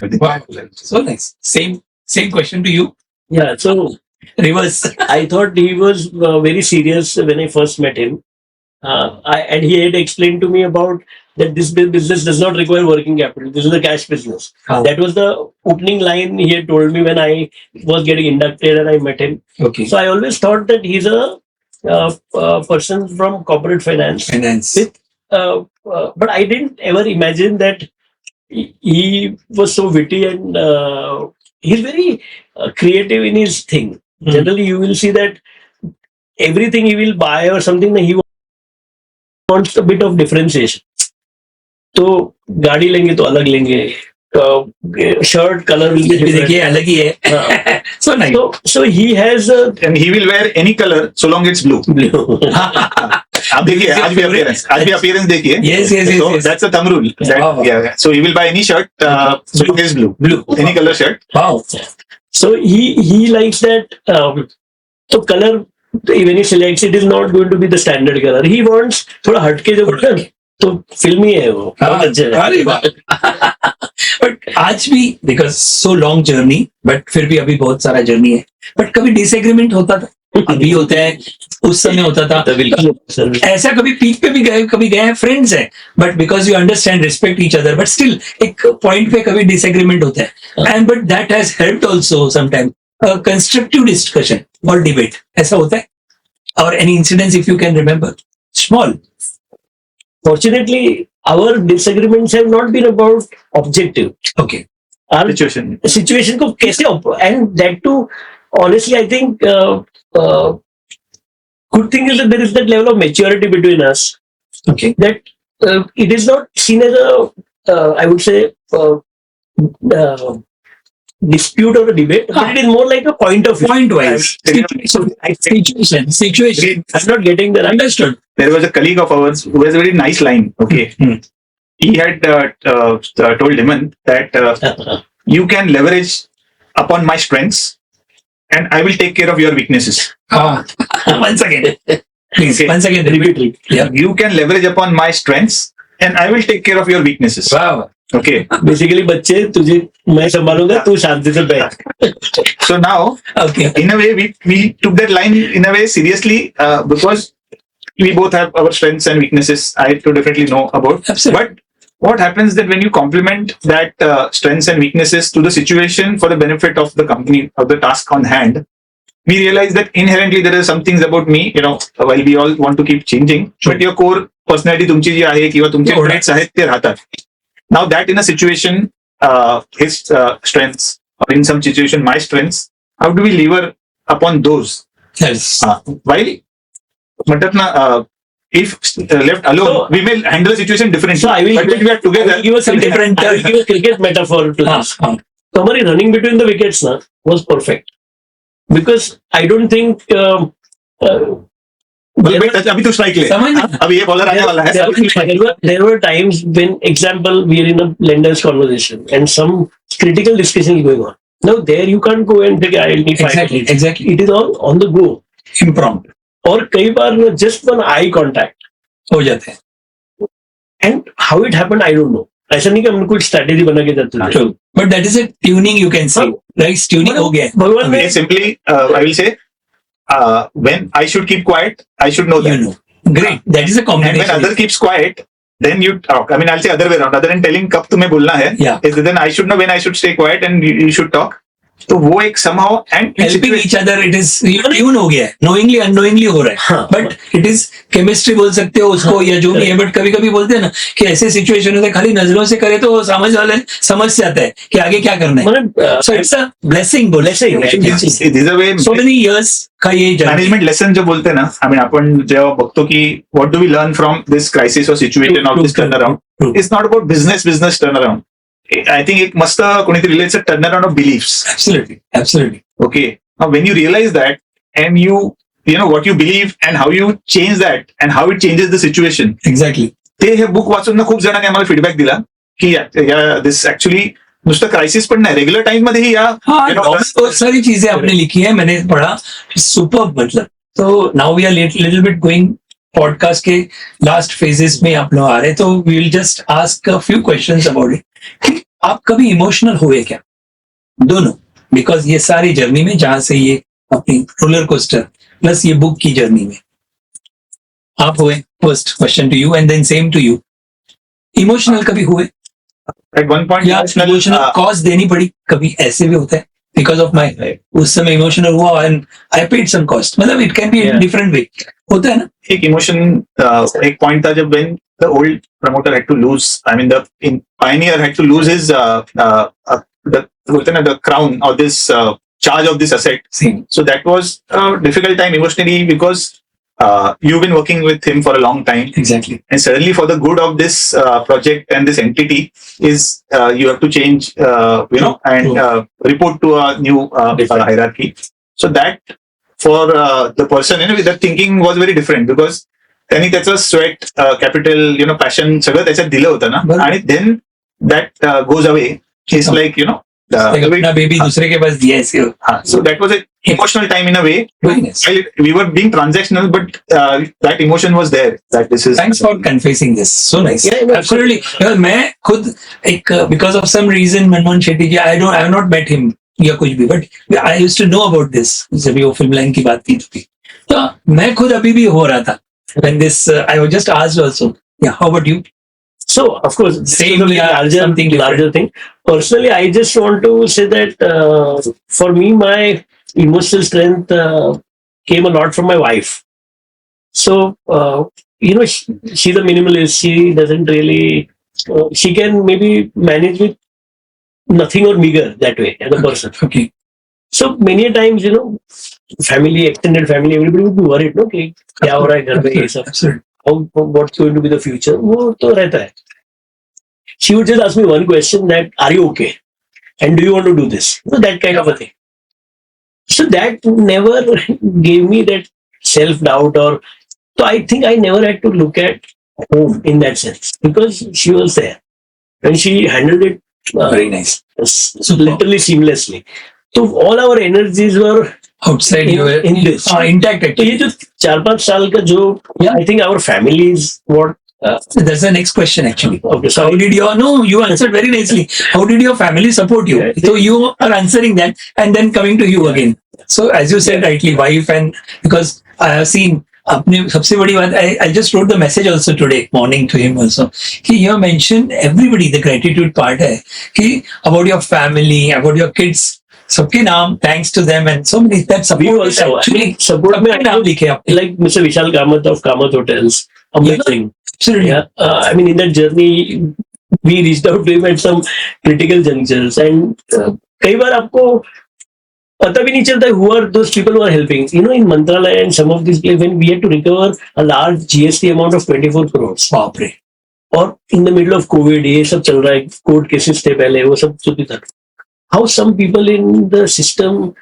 Wow. So nice. Same question to you. Yeah, so Reverse. I thought he was very serious when I first met him. And he had explained to me about that this business does not require working capital. This is a cash business. Oh. That was the opening line he had told me when I was getting inducted and I met him. Okay. So I always thought that he's a person from corporate finance. Finance. But I didn't ever imagine that he was so witty and he's very creative in his thing. Hmm. Generally, you will see that everything he will buy or something that he wants a bit of differentiation. तो गाड़ी लेंगे तो अलग लेंगे shirt colour will be देखिए अलग ही है. So nice. so he has And he will wear any color so long it's blue. आप देखिए आज भी appearance देखिए. Yes. So that's a thumb rule. Wow. Yeah. So he will buy any shirt so long it's blue. Any color shirt. Wow. So he likes that. So color when he selects, it is not going to be the standard color. He wants थोड़ा हटके जो बोलते हैं तो फिल्मी है वो. अरे वाह. बट आज भी because so long journey but फिर भी अभी बहुत सारा जर्नी है. बट कभी डिसएग्रीमेंट होता था. अभी होता है, उस समय होता था. ऐसा कभी पीक पे भी गए, कभी गए हैं, फ्रेंड्स हैं, but because you understand respect each other, but still एक पॉइंट पे कभी डिसएग्रीमेंट होता है. And but that has helped also sometime constructive discussion और डिबेट. ऐसा होता है. और any incidents if you can remember small. Fortunately, our disagreements have not been about objective. Okay. Our Situation. को कैसे and that too, honestly, I think good thing is that there is that level of maturity between us. Okay. That it is not seen as a I would say dispute or a debate, but it is more like a point of view. Point wise. Situation. I'm not getting that. Understood. There was a colleague of ours who has a very nice line. Okay. He had told Hemant that you can leverage upon my strengths and I will take care of your weaknesses. Once again. Please, Okay. once again, repeat. Yeah. You can leverage upon my strengths and I will take care of your weaknesses. Wow. Okay. Basically, बच्चे तुझे मैं संभालूंगा, तू शांति से बैठ. So now, Okay. in a way, we took that line in a way seriously because we both have our strengths and weaknesses. I to definitely know about. Absolutely. But what happens that when you complement that strengths and weaknesses to the situation for the benefit of the company or the task on hand, we realize that inherently there are some things about me, while we all want to keep changing, but your core personality तुमची जी आहे किंवा तुमचे traits आहेत ते राहतात. Now that in a situation, his strengths, or in some situation my strengths, how do we lever upon those? Yes. While मतलब ना if left alone, So- we may handle the situation differently. So I will but when we are together, I will give us some different. I will give a cricket metaphor to this. So हमारी running between the wickets ना was perfect because I don't think there were- अभी तो strike ले समझ में? अभी ये bowler आने वाला है. there were times when, example, we are in a lenders conversation and some critical discussion is going on. Now there you can't go and say I need 5 Exactly. minutes. Exactly. It is all on the go. Impromptu और कई बार just one eye contact हो जाते हैं. and how it happened I don't know. ऐसा नहीं कि हम कुछ स्ट्रेटेजी बना के जाते थे. True. But that is a tuning you can say. Right? Tuning हो गया है. भगवान ने Simply, I will say, when I should keep quiet, I should know that. You know. Great. That is a And when combination. other keeps quiet, then you talk. I mean, I'll say other way around. Other than telling कब तुम्हें बोलना है, Yeah. then I should know when I should stay quiet and you should talk. तो वो एक somehow and Helping each other, it is tune हो गया है. Knowingly, unknowingly हो रहा है. हाँ. But it is chemistry बोल सकते हो उसको या जो भी है. But कभी कभी बोलते हैं ना कि ऐसे सिचुएशन होते हैं खाली नजरों से करे तो समझ वाले समझ जाता है कि आगे क्या करना है. मतलब So it's a blessing बोल. Blessing. this is a way So many years का ये journey. management lesson जो बोलते हैं ना, I mean आपण जेव्हा बघतो की what do we learn from this crisis or situation True, or this true, turnaround, true. it's not about business turnaround. I think एक मस्त कोणीतरी relates a turnaround of beliefs. Absolutely. Absolutely. Okay. Now, when you realize that and you know what you believe and how you change that and how it changes the situation, Exactly. ते हे book वाचून ना खूप जणांनी आम्हाला feedback दिला की या this actually नुसतं क्रायसिस पण नाही, रेग्युलर टाइम मध्येही या हाँ, you know, बहुत सारी चीजें आपने लिखी है, मैंने पढ़ा. सुपर मतलब. तो now we are little bit going podcast के लास्ट फेजेस में आप लोग आ रहे हैं, तो we will just ask a few questions about it. आप कभी इमोशनल हुए क्या? दोनों, बिकॉज ये सारी जर्नी में, जहां से ये अपनी रोलर कोस्टर प्लस ये बुक की जर्नी में आप हुए. First question to you and then same to you. Emotional कभी हुए At one point, या इमोशनल कॉज देनी पड़ी? कभी ऐसे भी होता है बिकॉज ऑफ माई, उस समय इमोशनल हुआ and I paid some cost. मतलब it can be in different way, होता है ना. एक इमोशन, एक पॉइंट था जब when the old promoter had to lose, I mean the pioneer had to lose his the crown or this charge of this asset. Same. So that was a difficult time emotionally because you've been working with him for a long time, Exactly. and suddenly for the good of this project and this entity is you have to change, and report to a new hierarchy. So that for the person, that thinking was very different because त्यांनी त्याचं sweat, capital, passion सगळं त्याच्यात दिलं होतं ना, बरोबर. आणि then that goes away. It's like अपना बेबी दूसरे के पास दिया है इसे. so that was an emotional time in a way. Very nice. While we were being transactional, but that emotion was there. That this is. Thanks for confessing this. So nice. Yeah, Absolutely. Because मैं खुद एक because of some reason Manmohan Shetty ji, I have not met him या कुछ भी, but I used to know about this जब वो film line की बात थी तो मैं खुद अभी भी हो रहा था when this I was just asked also. Yeah, how about you? So, of course, Same, yeah, larger, something larger thing. Personally, I just want to say that for me, my emotional strength came a lot from my wife. So, she's a minimalist. She doesn't really, she can maybe manage with nothing or meager that way as a person. Okay. So, many times, family, extended family, everybody would be worried, no? कि क्या हो रहा है घर पे ये सब. Absolutely. What's going to be the future? वो तो रहता है. She would just ask me one question that, are you okay? And do you want to do this? So that kind of a thing. So that never gave me that self-doubt or, so I think I never had to look at home in that sense because she was there. And she handled it Very nice. literally seamlessly. So all our energies were Outside you were in this. intact तो actually. ये जो 4-5 साल का जो, I think our families, what, That's the next question actually. okay, So how sorry. did you answered very nicely. How did your family support you? Yeah. So you are answering that and then coming to you again. So as you said rightly, wife, and because I have seen अपने सबसे बड़ी बात, I just wrote the message also today morning to him also कि you have mentioned everybody, the gratitude part है कि about your family, about your kids, सबके नाम, thanks to them and so many that We support also, actually support में सबके नाम लिखे आपने. like Mr. Vishal Kamath of Kamath Hotels. Amazing. Absolutely. Yeah. I mean, in that journey, we reached out to him at some critical junctures. And कई बार आपको पता भी नहीं चलता who are those people who are helping. In Mantralaya and some of these places, when we had to recover a large GST amount of 24 crores. बाप रे. और in the middle of COVID, ये सब चल रहा है, कोर्ट केसेस थे पहले, वो सब जो भी था. How some people in the system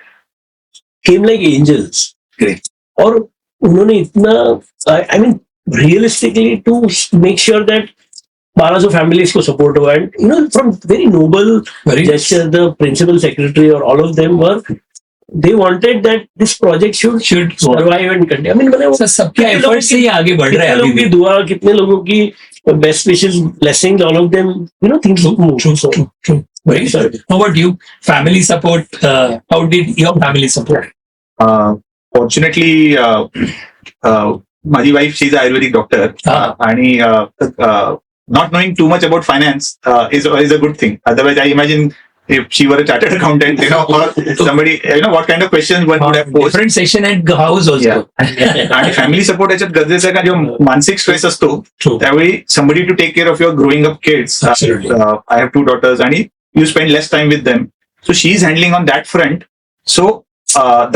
came like angels. Great. और उन्होंने इतना, I mean, realistically to make sure that 1200 families को support हुआ, and from very noble Very gesture, the principal secretary or all of them were, they wanted that this project should survive and continue. I mean, मैंने वो sir सबके effort से ही आगे बढ़ रहा है कितने अभी लोगों की भी. दुआ, कितने लोगों की best wishes, blessings, all of them, things move. So, True. Very good. How about you? Family support. How did your family support? Fortunately, माझी wife, she's an Ayurvedic doctor, आणि not knowing too much about finance is a good thing. Otherwise, I imagine if she were a chartered accountant, or somebody, what kind of questions one would have posed. Different section at house also. Yeah. आणि family support याच्यात गरजेचं आहे का, जो मानसिक stress असतो True. त्यावेळी somebody to take care of your growing up kids. Absolutely. I have 2 daughters आणि you spend less time with them. So she's handling on that front. So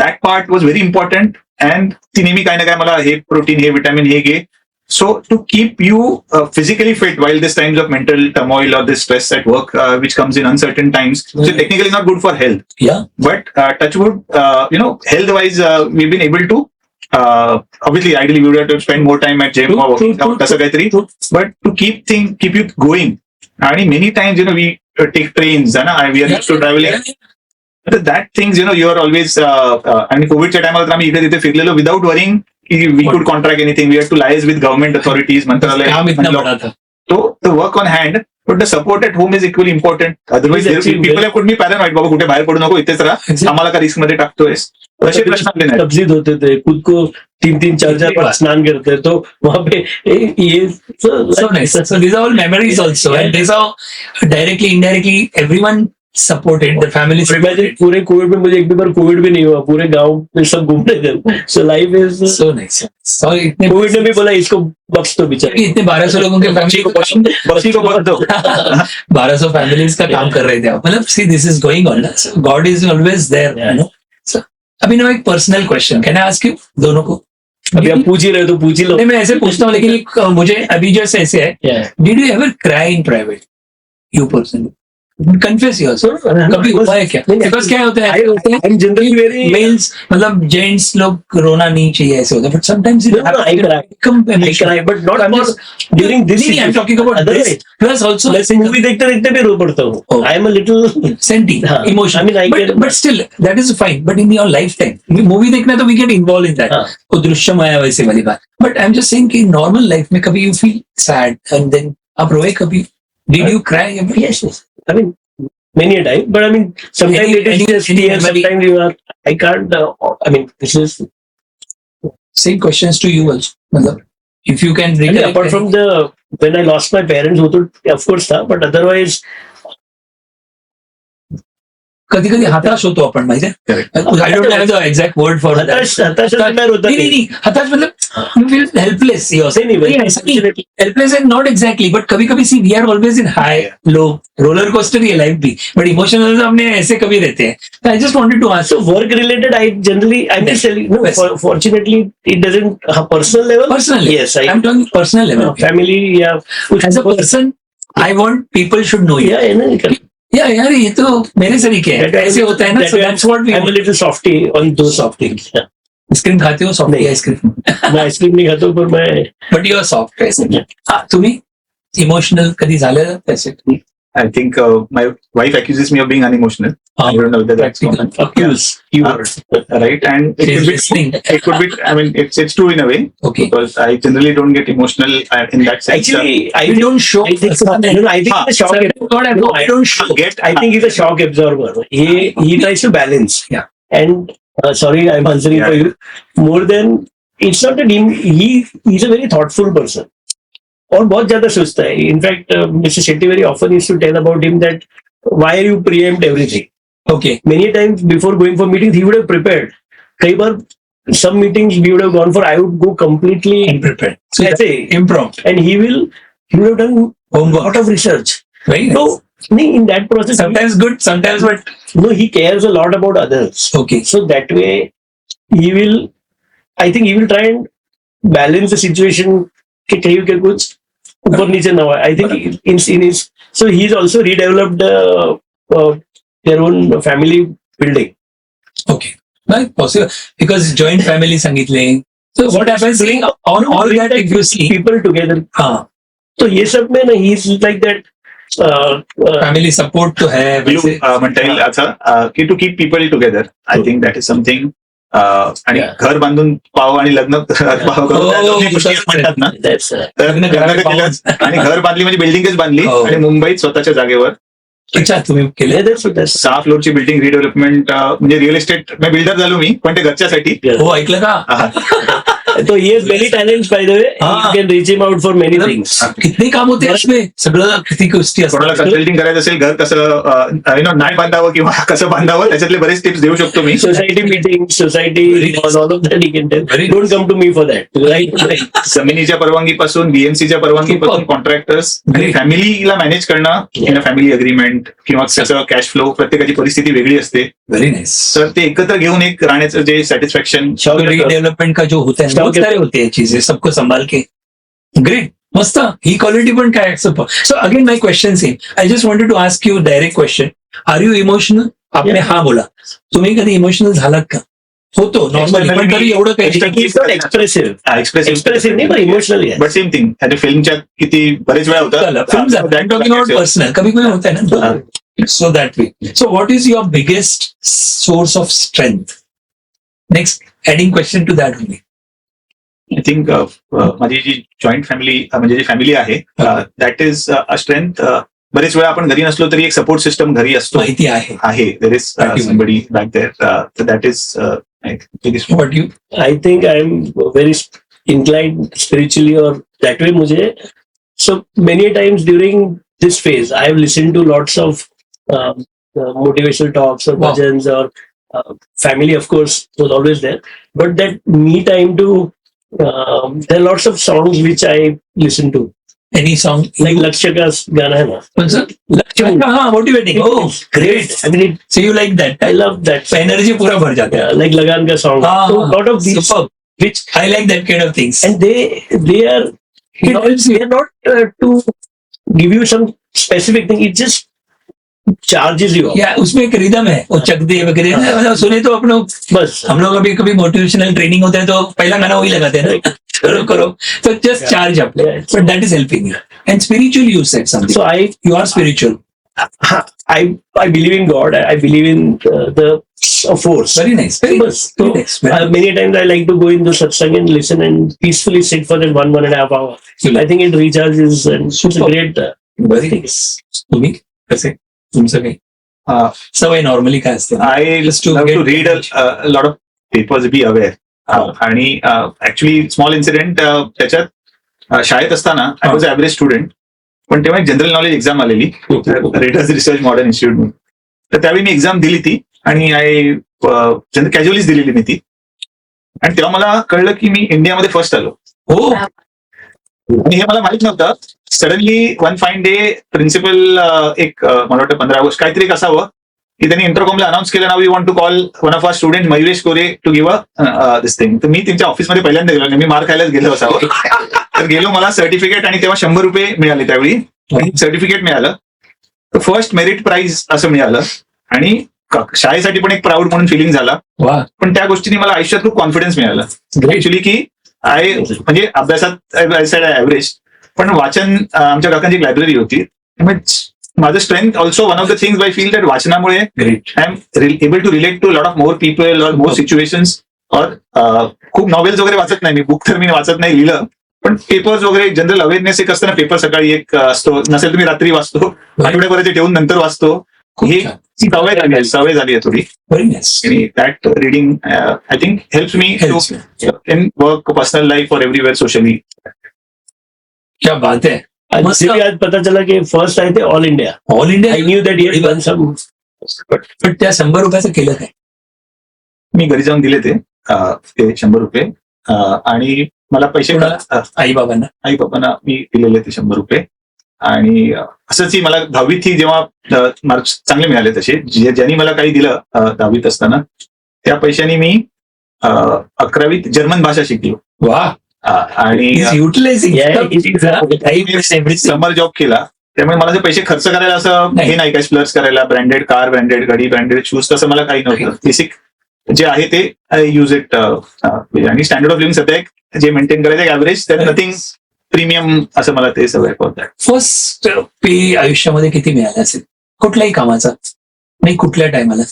that part was very important. And ती नेहमी काय ना काय मला हे protein, हे vitamin, हे घे. So to keep you physically fit while this times of mental turmoil or this stress at work, which comes in uncertain times, so technically not good for health. Yeah. But touch wood, health-wise, we've been able to. Obviously, ideally, we would have to spend more time at gym or working out, तसं काहीतरी. But to keep you going. And many times, we take trains. We are used to traveling. But that things, you are always. आणि कोविडच्या टायमाला आम्ही इकडे तिथे फिरलेलो without worrying. We could contract anything. We had to liaise with government authorities, काम इतना Mantralaya. बड़ा था. So the work on hand but the support at home is equally important. Otherwise Exactly. People have put me paranoid, बाबा कुठे बाहेर पडू नको, इथेच राहा, आम्हाला का रिस्क मध्ये टाकतोयस, तसे प्रश्न आले नाही. तब्जीद होते थे, खुद को 3-3, 4-4 बार स्नान करते तो वहां पे ये So nice. So these are all memories also, and these are directly, indirectly, everyone supported the family. Imagine पूरे कोविड में मुझे एक भी बार कोविड भी नहीं हुआ, पूरे गांव में सब घूमने थे. So life is So nice. So इतने कोविड ने भी बोला इसको बख्श तो बेचारे. इतने 1200 लोगों के बख्शी को फैमिली बख्शी को बख्श दो. 1200 फैमिलीज का काम कर रहे थे आप. मतलब see this is going on. God is always there, you know. So अभी ना एक personal question can I ask you दोनों को? अभी आप पूछ ही रहे हो तो पूछ ही लो. नहीं, मैं ऐसे पूछता हूँ, लेकिन एक, मुझे अभी जैसे ऐसे है, Yeah. Did you ever cry in private, you personally? Confess your, कभी हुआ है क्या? बिकॉज क्या होता है, I'm generally very मेल्स मतलब जेंट्स लोग रोना नहीं चाहिए ऐसे होता है, but sometimes No, no, I cry, but not for during this I am talking about Otherwise, this plus also वैसे मूवी देखते देखते भी रो पड़ता हूँ. Oh. I am a little senti हाँ, emotion. I mean, I can- but still that is fine. But in your lifetime movie देखना तो we get involve in that. हाँ. वो दृश्यम आया वैसे वाली बात. But I am just saying कि नॉर्मल लाइफ में कभी you feel sad and then आप रोए कभी? Did you cry? yes, yes. I mean, many a time, but I mean, sometimes it is just any tears, memory? sometimes you are. I can't. I mean, this is. Same questions to you also. मतलब if you can I mean, recollect apart from the when I lost my parents, वो तो of course था, but otherwise, कधी कधी हताश होतो आपण माहिती आहे. Correct. I don't have the exact word for that. हताश मैं रोता नहीं नहीं नहीं, हताश मतलब you feel helpless yourself. नहीं ऐसा नहीं, नहीं helpless and not exactly, but कभी कभी see we are always in high low roller coaster ही है लाइफ भी, but emotional तो हमने ऐसे कभी रहते हैं. So I just wanted to ask. So work related, I generally, I'm just telling you, no, Yes. fortunately, it doesn't, personal level. Personally, Yes, I'm talking personal level. family, yeah. As a person, I want people should know you. Yeah, you know, Yeah, यार ये तो मेरे तरीके है, ऐसे होता है ना. So that's what we I'm a want. little softy on those soft things. Yeah. Ice cream खाते हो? सॉफ्ट नहीं. आइसक्रीम. मैं आइसक्रीम नहीं खाता हूँ, पर मैं बट यू आर सॉफ्ट ऐसे. हा, तुम्ही इमोशनल कधी झालं त्याचे? I think my wife accuses me of being unemotional. I don't know whether that's Practical. accuse keywords. right, and She's listening. it could be. I mean, it's true in a way Okay. because I generally don't get emotional in that sense. Actually, I You think, don't show. I think, no, I think हाँ, he's a shock. God, I don't show. get I think he's a shock absorber. He tries to balance. Yeah. And sorry, I'm answering Yeah. for you. More than it's not that he's a very thoughtful person. और बहुत ज्यादा सोचता है. In fact mister Shetty very often used to tell about him that why are you preempt everything. Okay. Many times before going for meetings, he would have prepared. कई बार some meetings we would have gone for, I would go completely Unprepared. So ऐसे, imprompt. and he would have done a Homework. lot of research. Very So, nice. नहीं, in that process, Sometimes good, sometimes but no, he cares a lot about others. okay. So that way, I think he will try and balance the situation कि कहीं के कुछ ऊपर नीचे ना हो. I think in his, so he's also redeveloped their own family building. Okay. Well, possible because joint family सांगितले. So what happens on all that if you see, people together. हाँ, तो ये सब में ना he's like that. family support तो है वैसे. म्हणता येईल असं की to keep people together. I think that is something. आणि Yeah. घर बांधून पाव आणि लग्न पाव करून त्या दोन्ही गोष्टी तसंच म्हणतात ना. That's तर लग्न लग्न करायला केलंच आणि घर बांधली म्हणजे बिल्डिंगच बांधली हो. आणि मुंबईत स्वतःच्या जागेवर अच्छा तुम्ही केले. yeah, that's 6 फ्लोअरची बिल्डिंग रिडेव्हलपमेंट म्हणजे रिअल एस्टेट मी बिल्डर झालो मी पण ते घरच्यासाठी. हो ऐकलं का? हा. तो he has many talents, by the way. हाँ. You can reach him out for many मतलब things. कितने काम होते हैं इसमें, सगळं किती गोष्टी कोणाला असतात. कन्सल्टिंग करायचं असेल घर कसं नाही बांधावं किंवा कसं बांधावं त्याच्यातले बरेच टिप्स देऊ शकतो मी. Society meetings, society, Very nice. all of that he can tell. Very Don't come to me for that. Right? जमिनीच्या परवानगीपासून बीएमसीच्या परवानगीपासून कॉन्ट्रॅक्टर्स आणि फॅमिलीला मॅनेज करणं इन अ फॅमिली अग्रीमेंट किंवा त्याचं कॅश फ्लो प्रत्येकाची परिस्थिती वेगळी असते. Very nice. तर ते एकत्र घेऊन एक राहण्याचं जे सॅटिस्फॅक्शन. रीडेव्हलपमेंट का जो होता है बहुत सारे होते हैं चीजें सबको संभाल के. ग्रेट. मस्त. ही क्वालिटी पण काय. So again my question same. I just wanted to ask you direct question. Are you emotional? आपने हा बोला. तुम्ही कधी इमोशनल झालात का? होतो नॉर्मली पण तरी एवढं काही. He's not expressive. Expressive Expressive नाही, but emotional, yes. But same thing आणि फिल्मच्या किती बरेच वेळा फिल्म टॉकिंग अबाउट पर्सनल कभी कोई होता है ना. So that way. So what is your biggest source of strength? Next adding question to that only. I think माझी जी जॉईंट फॅमिली म्हणजे जी फॅमिली आहे दॅट इज अ स्ट्रेंथ बरेच वेळा आपण घरी नसलो तरी एक सपोर्ट सिस्टम घरी असतो माहिती आहे there is somebody back there that is what you I think I'm very inclined spiritually or that way. मुझे so many times during this phase, I have listened to lots of motivational talks or Wow. bhajans or family, of course, was always there. But that me time to there are lots of songs which I listen to. Any song Like Lakshya का गाना है ना. हाँ motivating oh great I mean, so you like that I love that. Energy पूरा भर जाता है Like Lagan का song. So lot of these superb. which I like that kind of things. and they are they are not to give you some specific thing. It just charges you up. या उसमें एक rhythm है वो चक दे वगैरह मतलब सुने तो अपने बस हम लोग अभी कभी मोटिवेशनल ट्रेनिंग होता है तो पहला गाना वही लगाते हैं ना करो करो तो just charge up but that is helping you and spiritual you said something so you are spiritual I believe in God. I believe in the force. Very nice very Bas. So, many times I like to go into satsang and listen and peacefully sit for that 1.5 hour. I think it recharges and it's a Super. great very nice तुम्ही कसे तुमचं काही सवय normally काय असते I Just to love to get- read lot of papers be aware आणि actually small incident त्याच्यात शाळेत असताना आय वॉज ॲव्हरेज स्टुडंट पण तेव्हा एक जनरल नॉलेज एक्झाम आलेली रेडर्स रिसर्च मॉडर्न इन्स्टिट्यूट म्हणून तर त्यावेळी मी एक्झाम दिली ती आणि कॅज्युअलीच दिलेली मी ती आणि तेव्हा मला कळलं की मी इंडियामध्ये फर्स्ट आलो हो आणि हे मला माहित नव्हतं suddenly one fine day principal एक मला वाटतं 15 ऑगस्ट काहीतरी एक असावं की त्यांनी इंटरकॉमला अनाऊन्स केलं नाव you want to call one of our student Mayuresh Kore to give a this thing तर मी त्यांच्या ऑफिसमध्ये पहिल्यांदा गेलो मी मार खायलाच गेलो असावं तर गेलो मला सर्टिफिकेट आणि तेव्हा 100 रुपये मिळाले त्यावेळी सर्टिफिकेट मिळालं तर फर्स्ट मेरिट प्राइज असं मिळालं आणि शाळेसाठी पण एक प्राऊड म्हणून फिलिंग झाला वा पण त्या गोष्टीने मला आयुष्यात खूप कॉन्फिडन्स मिळाला ऍक्च्युली की म्हणजे अभ्यासात ॲव्हरेज पण वाचन आमच्या काकांची लायब्ररी होती माझं strength also one of the things I feel that वाचनामुळे great I am able to relate to lot of more people or more situations और खूप नॉवेल्स वगैरे वाचत नाही मी बुक तर मी वाचत नाही लिहिलं पण पेपर्स वगैरे जनरल अवेअरनेस एक असतं ना पेपर सकाळी एक असतो नसेल तुम्ही रात्री वाचतो आठवड्याभराचे ठेवून नंतर वाचतो ही सवय झाली आहे थोडी व्हेरी नाइस आणि that reading I think helps me Helps in work personal life और एव्हरीवेअर सोशली क्या बात है आज मस्त. मुझे भी आज पता चला कि फर्स्ट आए थे all India. All India I knew that he had done some. पण त्या 100 रुपयाचं केलं काय मी घरी जाऊन दिले ते 100 रुपये आणि मला पैसे आई बाबांना आई बाबांना मी दिलेले ते 100 रुपये आणि असंच ही मला 10वीत ही जेव्हा मार्क्स चांगले मिळाले तसे ज्यांनी मला काही दिलं 10वीत असताना त्या पैशाने मी 11वीत जर्मन भाषा शिकलो वा आणि युटिलायझिंग Yeah, समर जॉब केला त्यामुळे मला जे पैसे खर्च करायला असं नाही. हे नाही काय स्प्लर्स करायला ब्रँडेड कार ब्रँडेड गाडी ब्रँडेड शूज तसं मला काही नव्हतं बेसिक जे आहे ते आय यूज इट आणि स्टँडर्ड ऑफ लिव्हिंग सध्या एक जे मेंटेन करायचं ऍव्हरेज तर नथिंग प्रीमियम असं मला ते सवय होत फर्स्ट पे आयुष्यामध्ये किती मिळालं असेल कुठल्याही कामाचा नाही कुठल्या टायमाला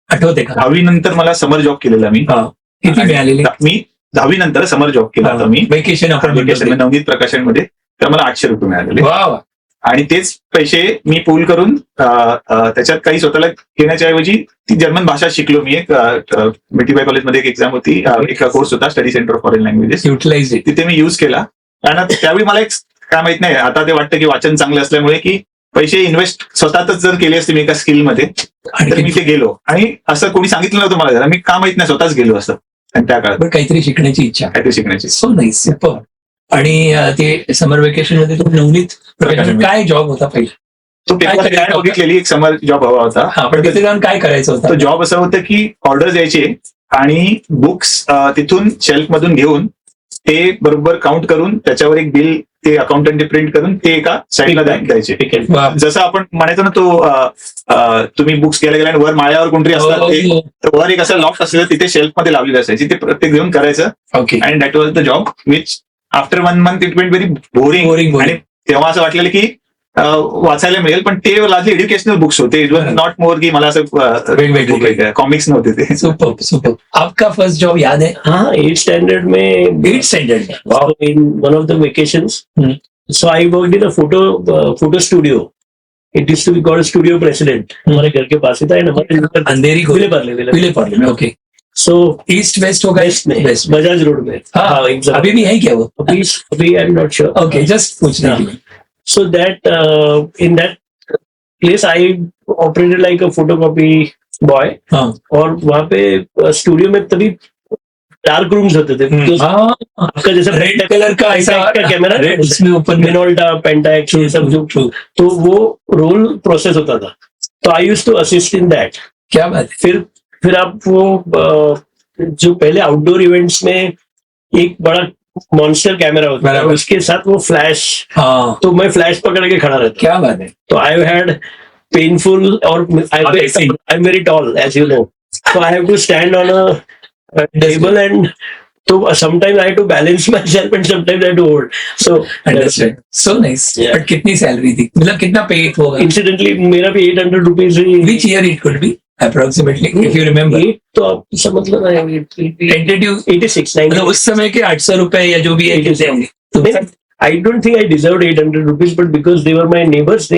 आठवते का 10वी नंतर मला समर जॉब केलेला मी किती मिळालेले मी 10वी नंतर समर जॉब केला होता मी वेकेशन आपण वेकेशन नवनीत प्रकाशनमध्ये तर मला 800 रुपये मिळालेले वा वा आणि तेच पैसे मी पूल करून त्याच्यात काही स्वतःला घेण्याच्या ऐवजी ती जर्मन भाषा शिकलो मी एक मिठीबाई कॉलेजमध्ये एक एक्झाम होती एक कोर्स होता study centre of foreign languages utilise it तिथे मी युज केला आणि त्यावेळी मला एक काय माहित नाही आता ते वाटतं की वाचन चांगलं असल्यामुळे की पैसे इन्व्हेस्ट स्वतःच जर केले असते मी एका स्किलमध्ये तर मी ते गेलो आणि असं कोणी सांगितलं नव्हतं मला जरा मी का माहित नाही स्वतःच गेलो असं आणि त्या काळात काहीतरी शिकण्याची इच्छा काहीतरी शिकण्याची सो नाईस सुपर आणि ते समर वेकेशन मध्ये तुम्ही नवनीत प्रकाशन काय जॉब होता पहिला तो काय पेपर करायचं? बघितलेली एक समर जॉब हवा होता हा पण तिथे जाऊन काय करायचं तो होतं जॉब असं होतं की ऑर्डर्स यायचे आणि बुक्स तिथून शेल्फ मधून घेऊन ते बरोबर काउंट करून त्याच्यावर एक बिल ते अकाउंटंटने प्रिंट करून ते एका साईडला द्यायचे वा. जसं आपण म्हणायचो ना तो तुम्ही बुक्स घ्यायला गेला आणि वर माळ्यावर कोणतरी असतात ते हो, तर वर एक असं लॉफ्ट असलेलं तिथे शेल्फ मध्ये लावलेलं असायची ते प्रत्येक घेऊन करायचं ओके आणि that was the job which after 1 month it went very boring Boring. आणि तेव्हा असं वाटलेलं की वाचायला मिळेल पण ते लार्जली एज्युकेशनल बुक्स होते इट वॉज नॉट मोर की मला वेगवेगळे. असं कॉमिक्स नव्हते ते सुपर सुपर आपका फर्स्ट जॉब याद है हाँ 8th standard में 8th standard so in one of the vacations. Hmm. So I worked in a photo studio. It is to be called studio president, हमारे घर के पास ही था। एंड हमारे अंधेरी को विलेपार्ले विलेपार्ले में, ओके। सो ईस्ट वेस्ट होगा, वेस्ट में, वेस्ट। बजाज रोड में। हाँ, exactly. अभी भी है क्या वो? अभी I am not sure. Okay, just पूछने के लिए। So that in that place I operated like a photocopy boy. हाँ और वहाँ पे स्टूडियो में तभी डार्क रूम्स होते थे। तो हाँ, आपका जैसा रेड कलर का ऐसा का कैमरा, रेड, उसमें ओपन मिनोल्टा, पेंटाक्स, ये सब जो, तो वो रोल प्रोसेस होता था। तो I used to assist in that. क्या बात है। फिर आप वो जो पहले आउटडोर इवेंट्स में एक बड़ा मॉन्स्टर कैमरा होता है, बराबर। उसके साथ वो फ्लैश, हाँ, तो मैं फ्लैश पकड़ के खड़ा रहता। क्या बात है। So I had painful, or I'm very tall, as you know. So I have to stand on a table, and so sometimes I have to balance myself, and sometimes I have to hold. So understand, so nice. Yeah. But कितनी salary थी, मतलब कितना पे होगा? incidentally मेरा भी 800 rupees he. Which year it could be approximately, if you remember? तो आप समझ लो ना, Tentative, 86, मतलब 90। उस समय के 800 रुपए या जो भी है कितने होंगे? तो I don't think I deserved 800 rupees, but because they were my neighbors,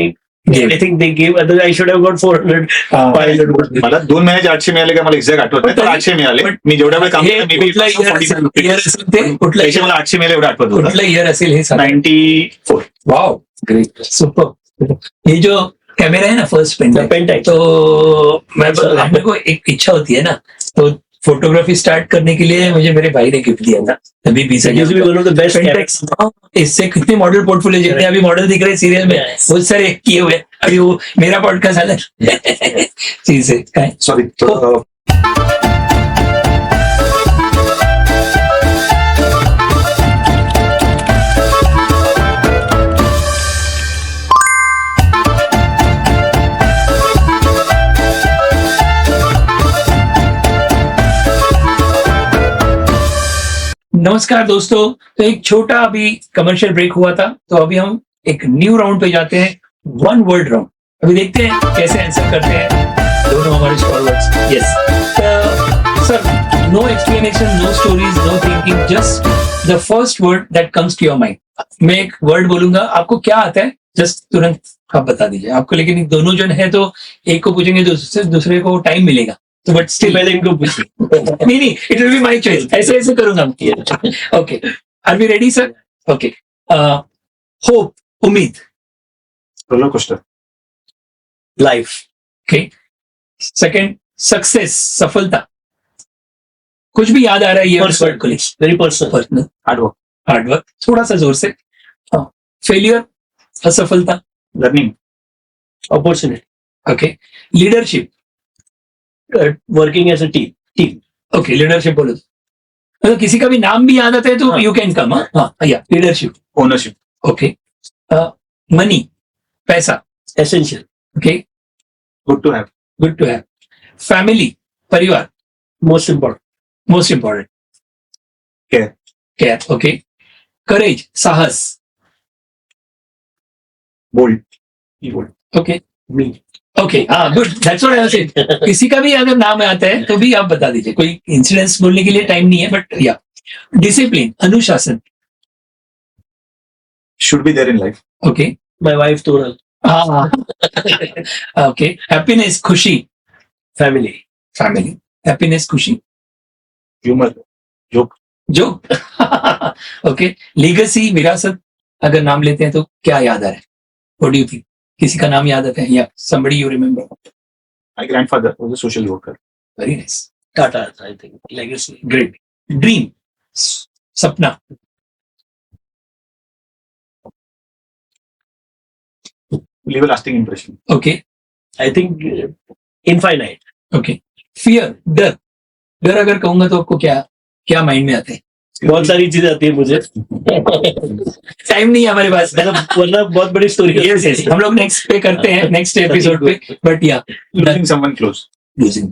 Gave. I think they gave. Otherwise, I should have got 400, हाँ. 500 rupees. मला 2 महिन्याचे 800 मिळाले का मला एक्झॅक्ट आठवत नाही, पण 800 मिळाले. मी जेवढ्या वेळ काम हे केलं, मे बी कुठला year असेल ते? कुठला पैसे मला 800 मिळाले एवढं आठवत होतं. कुठला year असेल हे सांगा. 94. Wow, great, super. ये जो कैमरा है ना, फर्स्ट पेन, Pentax. तो मैं मेरे को एक इच्छा होती है ना, तो फोटोग्राफी स्टार्ट करने के लिए मुझे मेरे भाई ने गिफ्ट दिया था, अभी 20 It used to be one of the best Pentax। cameras. हाँ, इससे कितने मॉडल पोर्टफोलियो जितने अभी मॉडल दिख रहे हैं सीरियल में, Yes. बहुत सारे किए हुए। अभी वो मेरा पॉडकास्ट अलग चीज है, काय? सॉरी. नमस्कार दोस्तों, तो एक छोटा अभी कमर्शियल ब्रेक हुआ था, तो अभी हम एक न्यू राउंड पे जाते हैं, वन वर्ड राउंड। अभी देखते हैं कैसे आंसर करते हैं दोनों हमारे stalwarts. Yes sir, no explanation, no stories, no thinking, just the first word that comes to your mind. मैं एक वर्ड बोलूंगा, आपको क्या आता है जस्ट तुरंत आप बता दीजिए आपको। लेकिन दोनों जन है तो एक को पूछेंगे, दूसरे को टाइम मिलेगा, तो बट स्टिल पहले इनको पूछिए। नहीं, it will be my choice, ऐसे ऐसे करूंगा। Okay, are we ready sir? Okay, hope, उम्मीद। Roller coaster. Life. Okay, second, success, सफलता। कुछ भी याद आ रहा है ये वर्ड को? Very personal. Personal, hard work. Hard work, थोड़ा सा जोर से। फेलियर, असफलता। Learning. Opportunity. Okay, leadership. Working as a team. Okay, leadership बोलो। मतलब किसी का भी नाम भी याद आता है तो यू कैन कम। हाँ, yeah leadership. Ownership. Okay, money, पैसा। Essential. Okay, good to have. Good to have. Family, परिवार। Most important. Most important. Care. Care. Okay, courage, साहस। बोल्ड. Okay, me. ओके, हाँ, good, that's what I was saying. किसी का भी अगर नाम आता है तो भी आप बता दीजिए, कोई इंसिडेंट्स बोलने के लिए टाइम नहीं है, बट या। डिसिप्लिन, अनुशासन। Should be there in life. Okay, my wife Toral. हाँ, ओके, हैप्पीनेस, खुशी। फैमिली। फैमिली, हैप्पीनेस, खुशी। ह्यूमर. जोक. जो ओके, लीगेसी, विरासत। अगर नाम लेते हैं तो क्या याद आ रहा है? What do you think? किसी का नाम याद आता है या somebody you remember? My grandfather was a social worker. Very nice. Tata, I think. Legacy. Great. Dream, सपना। Leave a lasting impression. Okay, I think infinite. okay. Fear, डर। डर अगर कहूंगा तो आपको क्या क्या माइंड में आता है? बहुत सारी चीजें आती है मुझे। टाइम नहीं है हमारे पास। वरना बहुत बड़ी स्टोरी है। Yes, yes. हम लोग नेक्स्ट पे करते हैं, नेक्स्ट एपिसोड पे, बट या Losing someone close. Losing.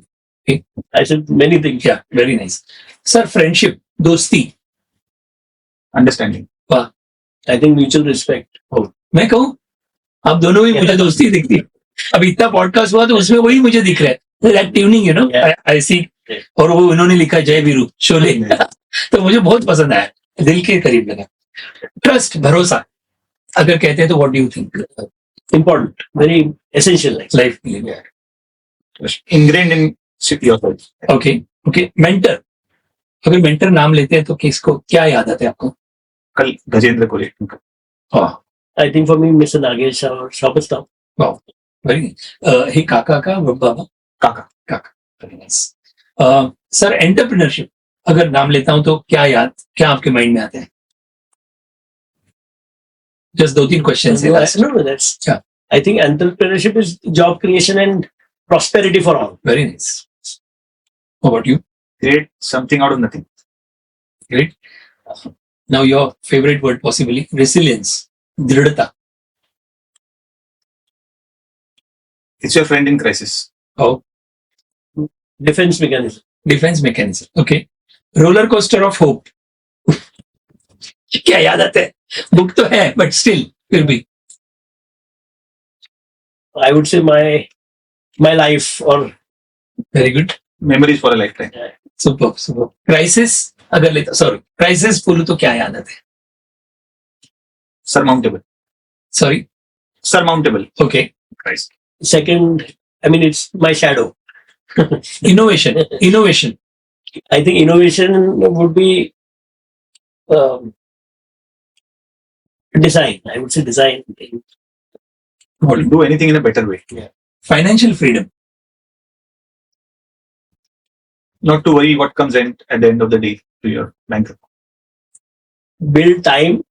I said many things. या, वेरी नाइस सर। फ्रेंडशिप, दोस्ती। Understanding. I think mutual respect. मैं कहूँ आप दोनों ही मुझे दोस्ती दिखती है। अब इतना पॉडकास्ट हुआ तो उसमें वही मुझे दिख रहा है, दैट ट्यूनिंग, यू नो, आई सी। और वो उन्होंने लिखा जय वीरू शोले, तो मुझे बहुत पसंद आया, दिल के करीब लगा। ट्रस्ट, भरोसा अगर कहते हैं तो what do you think? Important, very essential. Like. Life के लिए Ingrained in yourself. Okay mentor अगर मेंटर नाम लेते हैं तो किसको क्या याद आता है आपको कल गजेंद्र को लेकर I think for me, Mr. Nagesh or Shopper Stop. Very हे काका का बाबा काका वेरी नाइस सर एंटरप्रेन्योरशिप अगर नाम लेता हूं तो क्या आपके माइंड में आते हैं जस्ट 2-3 क्वेश्चंस है last No, that's. Yeah. I think entrepreneurship is job creation and prosperity for all. Very nice how about you create something out of nothing. Great. Now your favorite word possibly resilience, दृढ़ता. It's your friend in crisis. Oh, Defense mechanism. defense mechanism. Okay. Roller coaster of hope. क्या याद आता है? Book तो है, but still फिर भी. I would say my life or Very good. Memories for a lifetime. Super. Crisis अगर लेता crisis बोलूं तो क्या याद आता है? Surmountable. Sorry. Surmountable. Okay. Crisis. second. I mean, it's my shadow. Innovation. I think innovation would be design. I would say design. Do anything in a better way. Financial freedom. Not to worry what comes in at the end of the day to your bank account. Build time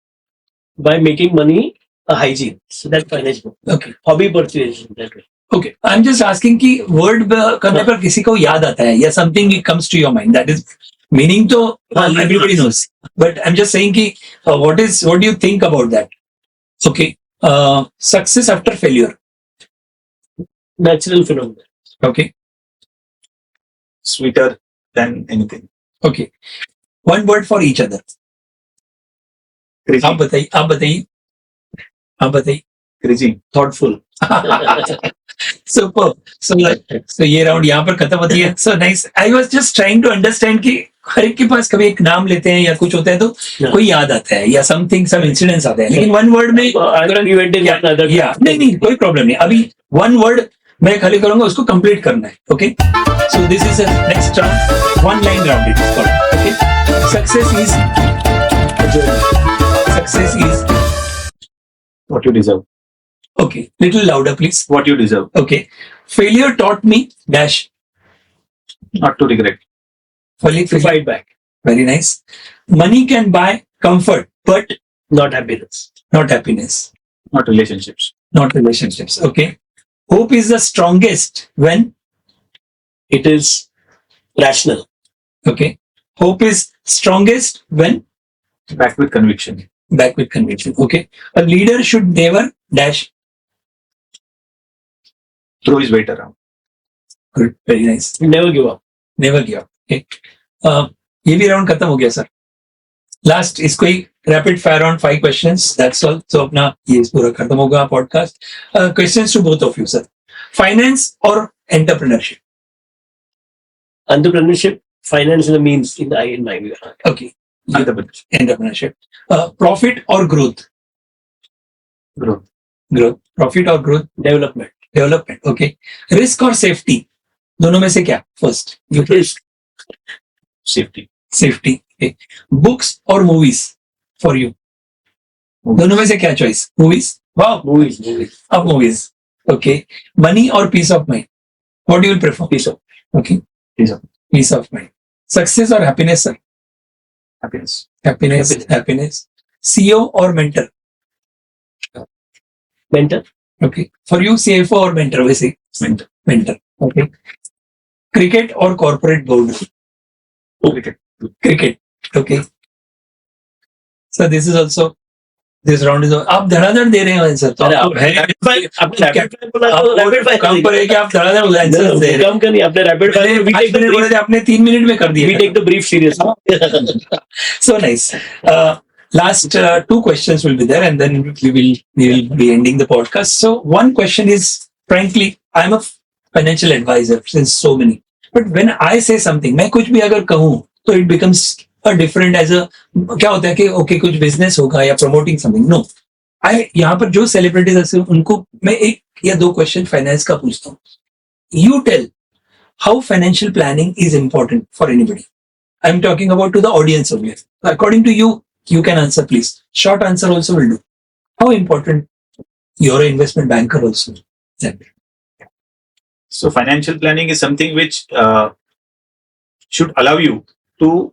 by making money a hygiene. So that's financial. Okay. Hobby purchase that way. Okay. I'm just asking कि word करने पर किसी को याद आता है या something comes to your mind. That is meaning तो everybody knows. But I'm just saying कि what do you think about that? Okay. Success after failure. Natural phenomenon. Okay. Sweeter than anything. Okay. One word for each other. Crazy. आप बताइए. Crazy. Thoughtful. Super. So ये round यहाँ पर खत्म होती है. So nice. I was just trying to understand कि हर एक के पास कभी एक नाम लेते हैं या कुछ होता है तो कोई याद आता है या some incidents आते हैं. लेकिन one word में नहीं कोई प्रॉब्लम नहीं. अभी one word मैं खाली करूंगा उसको कंप्लीट करना है. Okay. So this is a next round. One line round it is called. Okay. Success is a journey. Success is What you deserve. okay. Little louder, please. What you deserve. Okay. Failure taught me dash. Not to regret. To fight back. Very nice. Money can buy comfort, but Not happiness. not happiness, Not relationships. not relationships. Okay. Hope is the strongest when It is rational. okay. Hope is strongest when Back with conviction. back with conviction. Okay. A leader should never dash. Throw his weight around. Good. Very nice. Never give up. Never give up. Okay. ये भी round खत्म हो गया sir. Last इसको ही rapid fire on 5 questions. That's all. तो अपना ये पूरा खत्म होगा podcast. Questions to both of you sir. Finance और entrepreneurship. Entrepreneurship, finance is a means in my view. Okay. Entrepreneurship. Entrepreneurship. Profit or growth. Growth. Profit or growth. Development. Okay. Risk or safety. दोनों में से क्या first. Risk. Safety. Safety. Okay. Books or movies for you. दोनों में से क्या choice. Movies. Wow. Movies. Of movies. Okay. Money or peace of mind. What do you prefer. Peace of Okay. Peace of mind. Success or happiness sir. happiness. Happiness. CEO or mentor. mentor. Okay. For you CFO or mentor वैसे. Mentor. Okay. Cricket or corporate board. Cricket. Okay. So this is also this round is आप धड़ाधड़ दे रहे हैं answer. तो आप काम पर है कि आप धड़ाधड़ आंसर दे रहे हैं. कम करनी आपने rapid fire. We take the बोले brief. थे आपने 3 मिनट में कर दिया. We take the brief seriously. So nice. Last 2 questions will be there, and then we will be ending the podcast. So one question is, frankly, I'm a financial advisor since so many. But when I say something, मैं कुछ भी अगर कहूँ, तो it becomes a different as a क्या होता है कि okay कुछ business होगा या promoting something. No, यहाँ पर जो सेलिब्रिटीज ऐसे उनको मैं एक या दो क्वेश्चन फाइनेंस का पूछता हूँ. You tell how financial planning is important for anybody. I'm talking about to the audience over here. According to you, you can answer, please. Short answer also will do. How important? You're an investment banker also. Exactly. So financial planning is something which should allow you to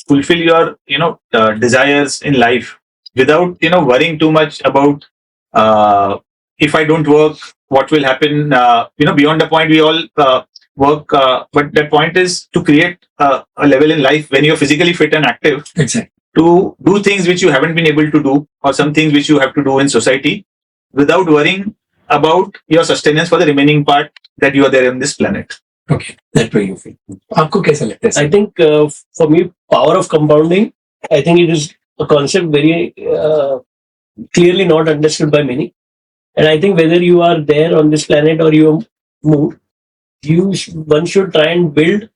fulfill your desires in life without worrying too much about if I don't work, what will happen. Beyond the point we all work, but that point is to create a level in life when you're physically fit and active Exactly. to do things which you haven't been able to do, or some things which you have to do in society without worrying about your sustenance for the remaining part that you are there on this planet. Okay. That way you feel. आपको कैसा लगता है I sir? think for me, power of compounding, I think it is a concept very clearly not understood by many. And I think whether you are there on this planet or you have moved, one should try and build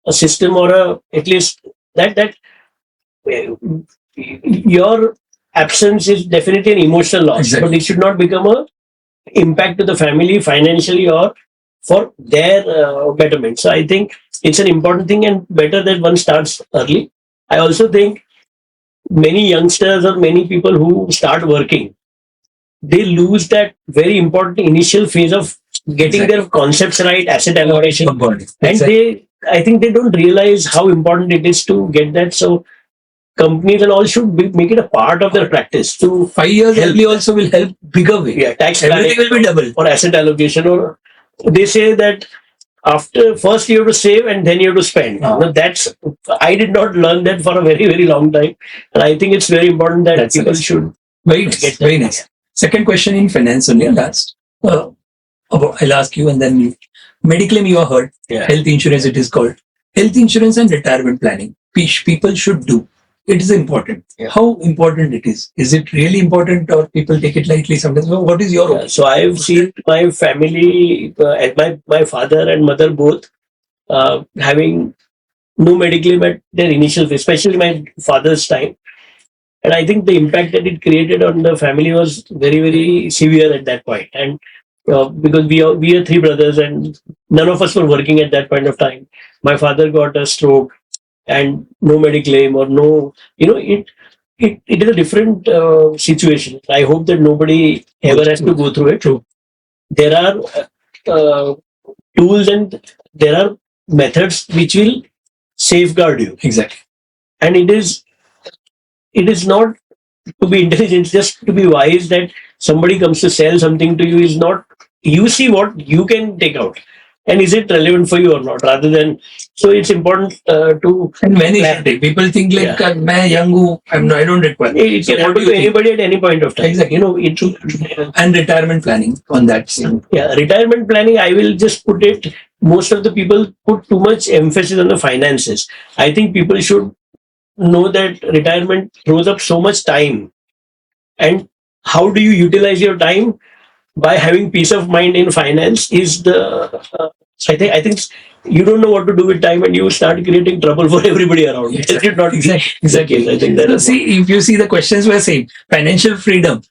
a system or at least that your absence is definitely an emotional loss, Exactly. but it should not become a impact to the family financially or for their betterment. So I think it's an important thing and better that one starts early. I also think many youngsters or many people who start working, they lose that very important initial phase of getting Exactly. their concepts right, asset allocation, Compounding. and Exactly. I think they don't realize how important it is to get that. So companies and all should make it a part of their practice to 5 years Help. early also will help bigger way. tax Everything planning will be double. or asset allocation, or they say that after first you have to save and then you have to spend. Ah. Now that's I did not learn that for a very, very long time, and I think it's very important that That's people nice. should Very nice. get that. Very nice. Second question in finance only last. I'll ask you and then you. Mediclaim you have heard. Yeah. Health insurance it is called. Health insurance and retirement planning. People should do. It is important. Yeah. How important it is? Is it really important or people take it lightly sometimes? What is your Yeah, opinion? so I've seen my family, and my father and mother both having no medical at their initial phase, especially my father's time. And I think the impact that it created on the family was very, very severe at that point. And because we are three brothers and none of us were working at that point of time. My father got a stroke and no mediclaim or no, it is a different situation. I hope that nobody ever has to go through it. True. There are tools and there are methods which will safeguard you, Exactly. and it is not to be intelligent, just to be wise, that somebody comes to sell something to you is not, you see what you can take out and is it relevant for you or not, rather than, so it's important to And many plan. should take. People think like, Yeah. मैं young हूँ, I don't require. It So can what happen do to you think? anybody at any point of time. Exactly. And retirement planning on that same. Yeah, retirement planning, I will just put it, most of the people put too much emphasis on the finances. I think people should know that retirement throws up so much time, and how do you utilize your time by having peace of mind in finance is the I think you don't know what to do with time and you start creating trouble for everybody around. It should not be the case. I think that is See, if you see the questions were same, financial freedom,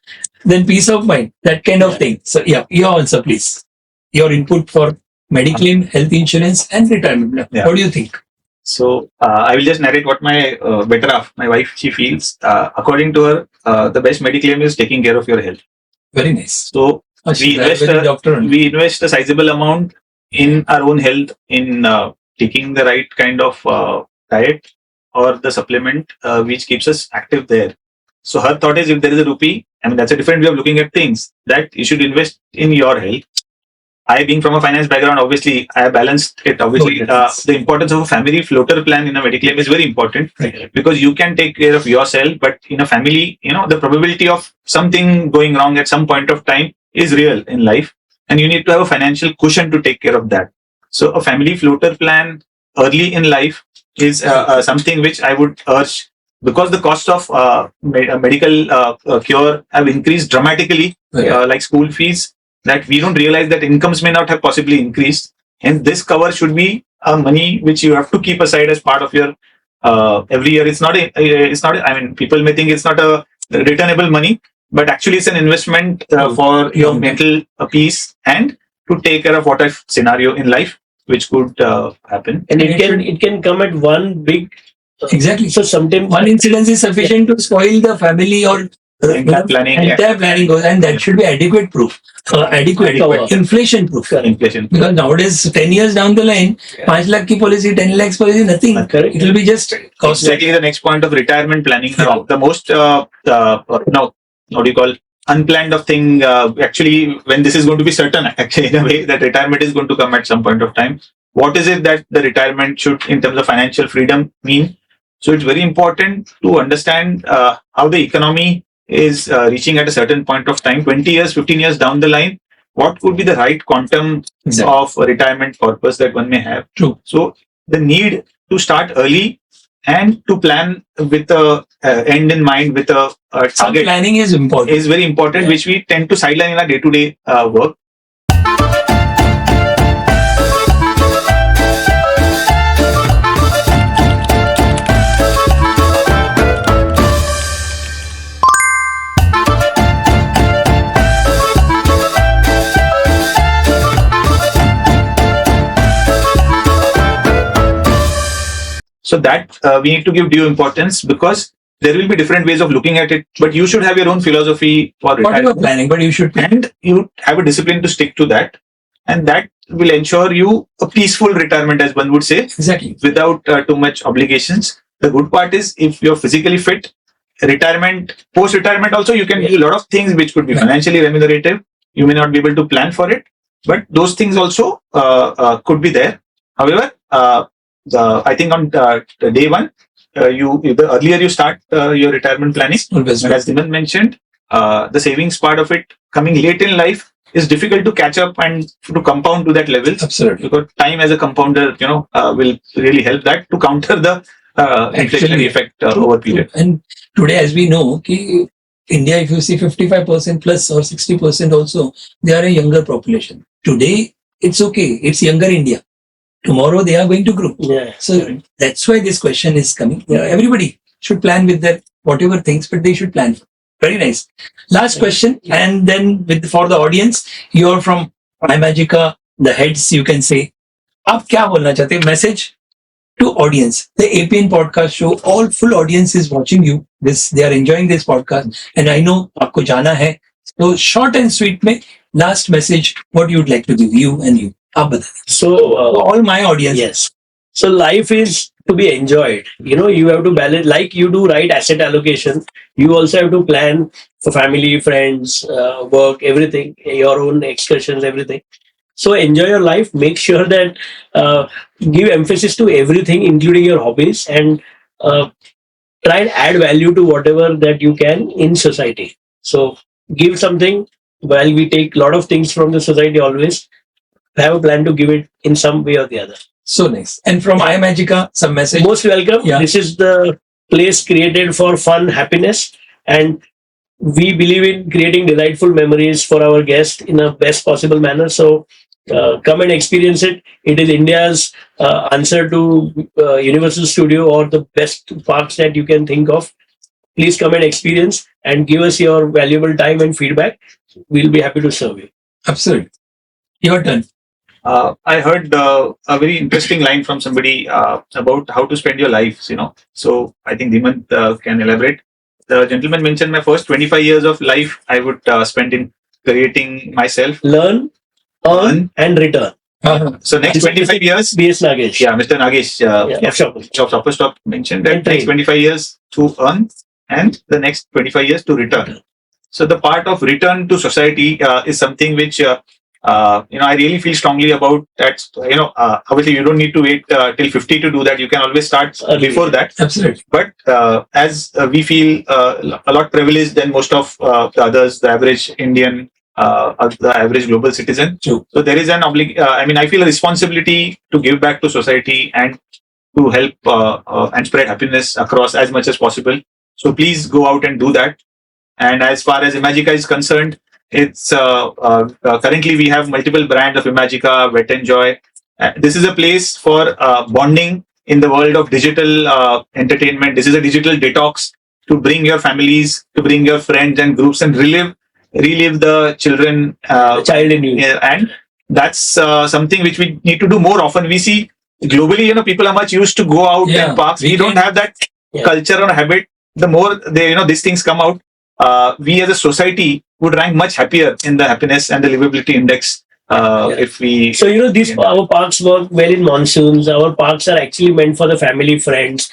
then peace of mind, that kind of Yeah. thing. So yeah, your answer please. Your input for mediclaim, health insurance and retirement plan. Yeah. What do you think? So I will just narrate what my better half, my wife, she feels. According to her, the best mediclaim is taking care of your health. Very nice. So She's invest, a doctor only. we invest a sizable amount in our own health, in taking the right kind of diet or the supplement which keeps us active there. So her thought is, if there is a rupee, I mean, that's a different way of looking at things, that you should invest in your health. I, being from a finance background, obviously I balanced it. Obviously, the importance of a family floater plan in a mediclaim is very important, Right. because you can take care of yourself, but in a family, the probability of something going wrong at some point of time is real in life, and you need to have a financial cushion to take care of that. So a family floater plan early in life is something which I would urge, because the cost of medical cure have increased dramatically, like school fees, that we don't realize that incomes may not have possibly increased. And this cover should be money which you have to keep aside as part of your every year. It's not, I mean, people may think it's not a returnable money, but actually it's an investment for your mental peace and to take care of what if scenario in life which could happen. And it can come at one big. Exactly. So sometimes One incident is sufficient to spoil the family or Entire planning, entire planning goes, and that should be adequate proof, adequate Cover. inflation proof. inflation. Because nowadays, 10 years down the line, 5 lakh ki policy, 10 lakhs policy, nothing. Correct. It will be just cost. Exactly the next point of retirement planning. Yeah. The most, what do you call, unplanned of thing, actually, when this is going to be certain, actually, in a way, that retirement is going to come at some point of time. What is it that the retirement should, in terms of financial freedom, mean? So it's very important to understand how the economy is reaching at a certain point of time, 20 years, 15 years down the line, what could be the right quantum Exactly. of retirement corpus that one may have. True. So the need to start early and to plan with a end in mind, with a Some target planning is important. is very important, Yeah. which we tend to sideline in our day-to-day work. So that we need to give due importance, because there will be different ways of looking at it, but you should have your own philosophy for Whatever retirement, planning, but you should plan. and you have a discipline to stick to that, and that will ensure you a peaceful retirement, as one would say, Exactly. without too much obligations. The good part is, if you're physically fit, post-retirement also, you can do a lot of things which could be financially remunerative. You may not be able to plan for it, but those things also could be there. However, I think on day one, the earlier you start your retirement planning, Always. and as Dhiman mentioned, the savings part of it coming late in life is difficult to catch up and to compound to that level. Absolutely. Because time as a compounder, will really help that to counter the inflationary effect over period. And today, as we know, ki India, if you see 55% plus or 60% also, they are a younger population. Today, it's okay. It's younger India. Tomorrow, they are going to grow. Yeah. So that's why this question is coming. Everybody should plan with their whatever things, but they should plan. Very nice. Last question, and then for the audience, you're from iMagica, the heads, you can say. आप क्या बोलना चाहते हैं? Message to audience. The APN podcast show, all full audience is watching you. They are enjoying this podcast, and I know आपको जाना है. So short and sweet में last message, what you would like to give you and you. आप बता दें. So All my audience. yes. So life is to be enjoyed. You have to balance, like you do right asset allocation. You also have to plan for family, friends, work, everything, your own excursions, everything. So enjoy your life. Make sure that give emphasis to everything, including your hobbies, and try and add value to whatever that you can in society. So give something. While we take a lot of things from the society, always have a plan to give it in some way or the other. So nice. And from iMagica, some message. Most welcome. Yeah. This is the place created for fun, happiness, and we believe in creating delightful memories for our guests in a best possible manner. So come and experience it. It is India's answer to Universal Studio or the best parks that you can think of. Please come and experience and give us your valuable time and feedback. We'll be happy to serve you. Absolutely. Your turn. I heard a very interesting line from somebody about how to spend your lives, So I think Dhiman can elaborate. The gentleman mentioned my first 25 years of life I would spend in creating myself. Learn, earn, and return. So next 25 years, B.S. Nagesh. yeah, Mr. Nagesh Of Shoppers. of Shopperstop mentioned that And trade. next 25 years to earn and the next 25 years to return. So the part of return to society is something which I really feel strongly about. That obviously you don't need to wait till 50 to do that. You can always start before that. Absolutely. But as we feel a lot privileged than most of the others, the average Indian, the average global citizen. True. So there is an I feel a responsibility to give back to society and to help and spread happiness across as much as possible. So please go out and do that. And as far as iMagica is concerned, it's currently we have multiple brands of iMagica, Wet and Joy. This is a place for bonding in the world of digital entertainment. This is a digital detox. to bring your families, to bring your friends and groups and relive the children Child in you. yeah, and that's something which we need to do more often. We see globally, people are much used to go out Yeah, in parks. we We don't can- have that Yeah. culture or habit. The more they, these things come out, we as a society would rank much happier in the happiness and the livability index Yeah. if we. So these Yeah. our parks work well in monsoons. Our parks are actually meant for the family, friends.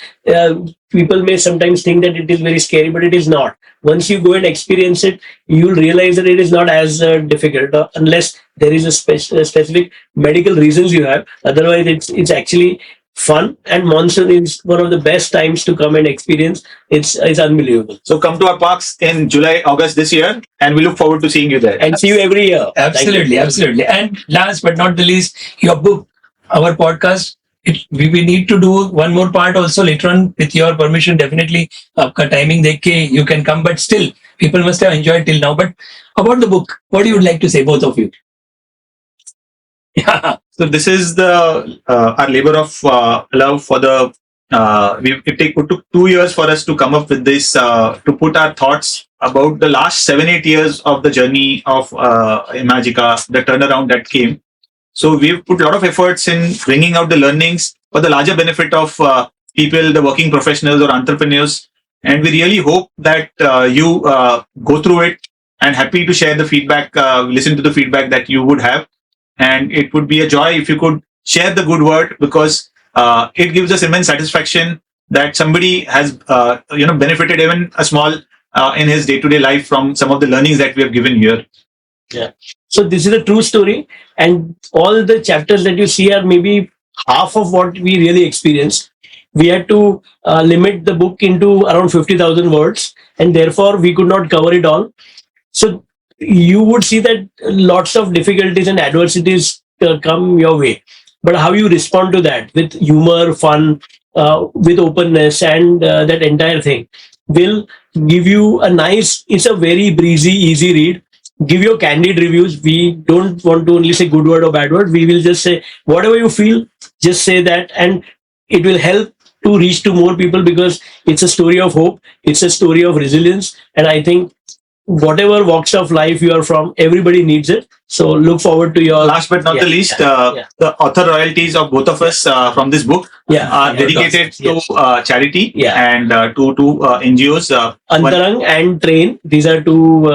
People may sometimes think that it is very scary, but it is not. Once you go and experience it, you'll realize that it is not as difficult, unless there is a specific medical reasons you have. Otherwise, it's actually fun. And monsoon is one of the best times to come and experience. It's unbelievable. So come to our parks in July, August this year, and we look forward to seeing you there. And see you every year. Thank Absolutely, you. absolutely. And last but not the least, your book, our podcast. We need to do one more part also later on with your permission. Definitely, आपका timing देख के you can come, but still, people must have enjoyed till now. But about the book, what you would like to say, both of you? Yeah, So this is the our labor of love for the. It took 2 years for us to come up with this to put our thoughts about the last 7-8 years of the journey of Imagica, the turnaround that came. So we've put a lot of efforts in bringing out the learnings for the larger benefit of people, the working professionals or entrepreneurs, and we really hope that you go through it and happy to share the feedback, listen to the feedback that you would have. And it would be a joy if you could share the good word, because it gives us immense satisfaction that somebody has benefited even a small in his day-to-day life from some of the learnings that we have given here. So this is a true story, and all the chapters that you see are maybe half of what we really experienced. We had to limit the book into around 50,000 words, and therefore we could not cover it all. So you would see that lots of difficulties and adversities come your way, but how you respond to that with humor, fun, with openness, and that entire thing will give you a nice. It's a very breezy, easy read. Give your candid reviews. We don't want to only say good word or bad word. We will just say whatever you feel, just say that, and it will help to reach to more people, because it's a story of hope. It's a story of resilience. And I think whatever walks of life you are from, everybody needs it. So look forward to your Last but not Yeah, the least, yeah. the author royalties of both of us from this book are yeah, dedicated yes. to charity Yeah. and to NGOs. Antarang and Train. These are two.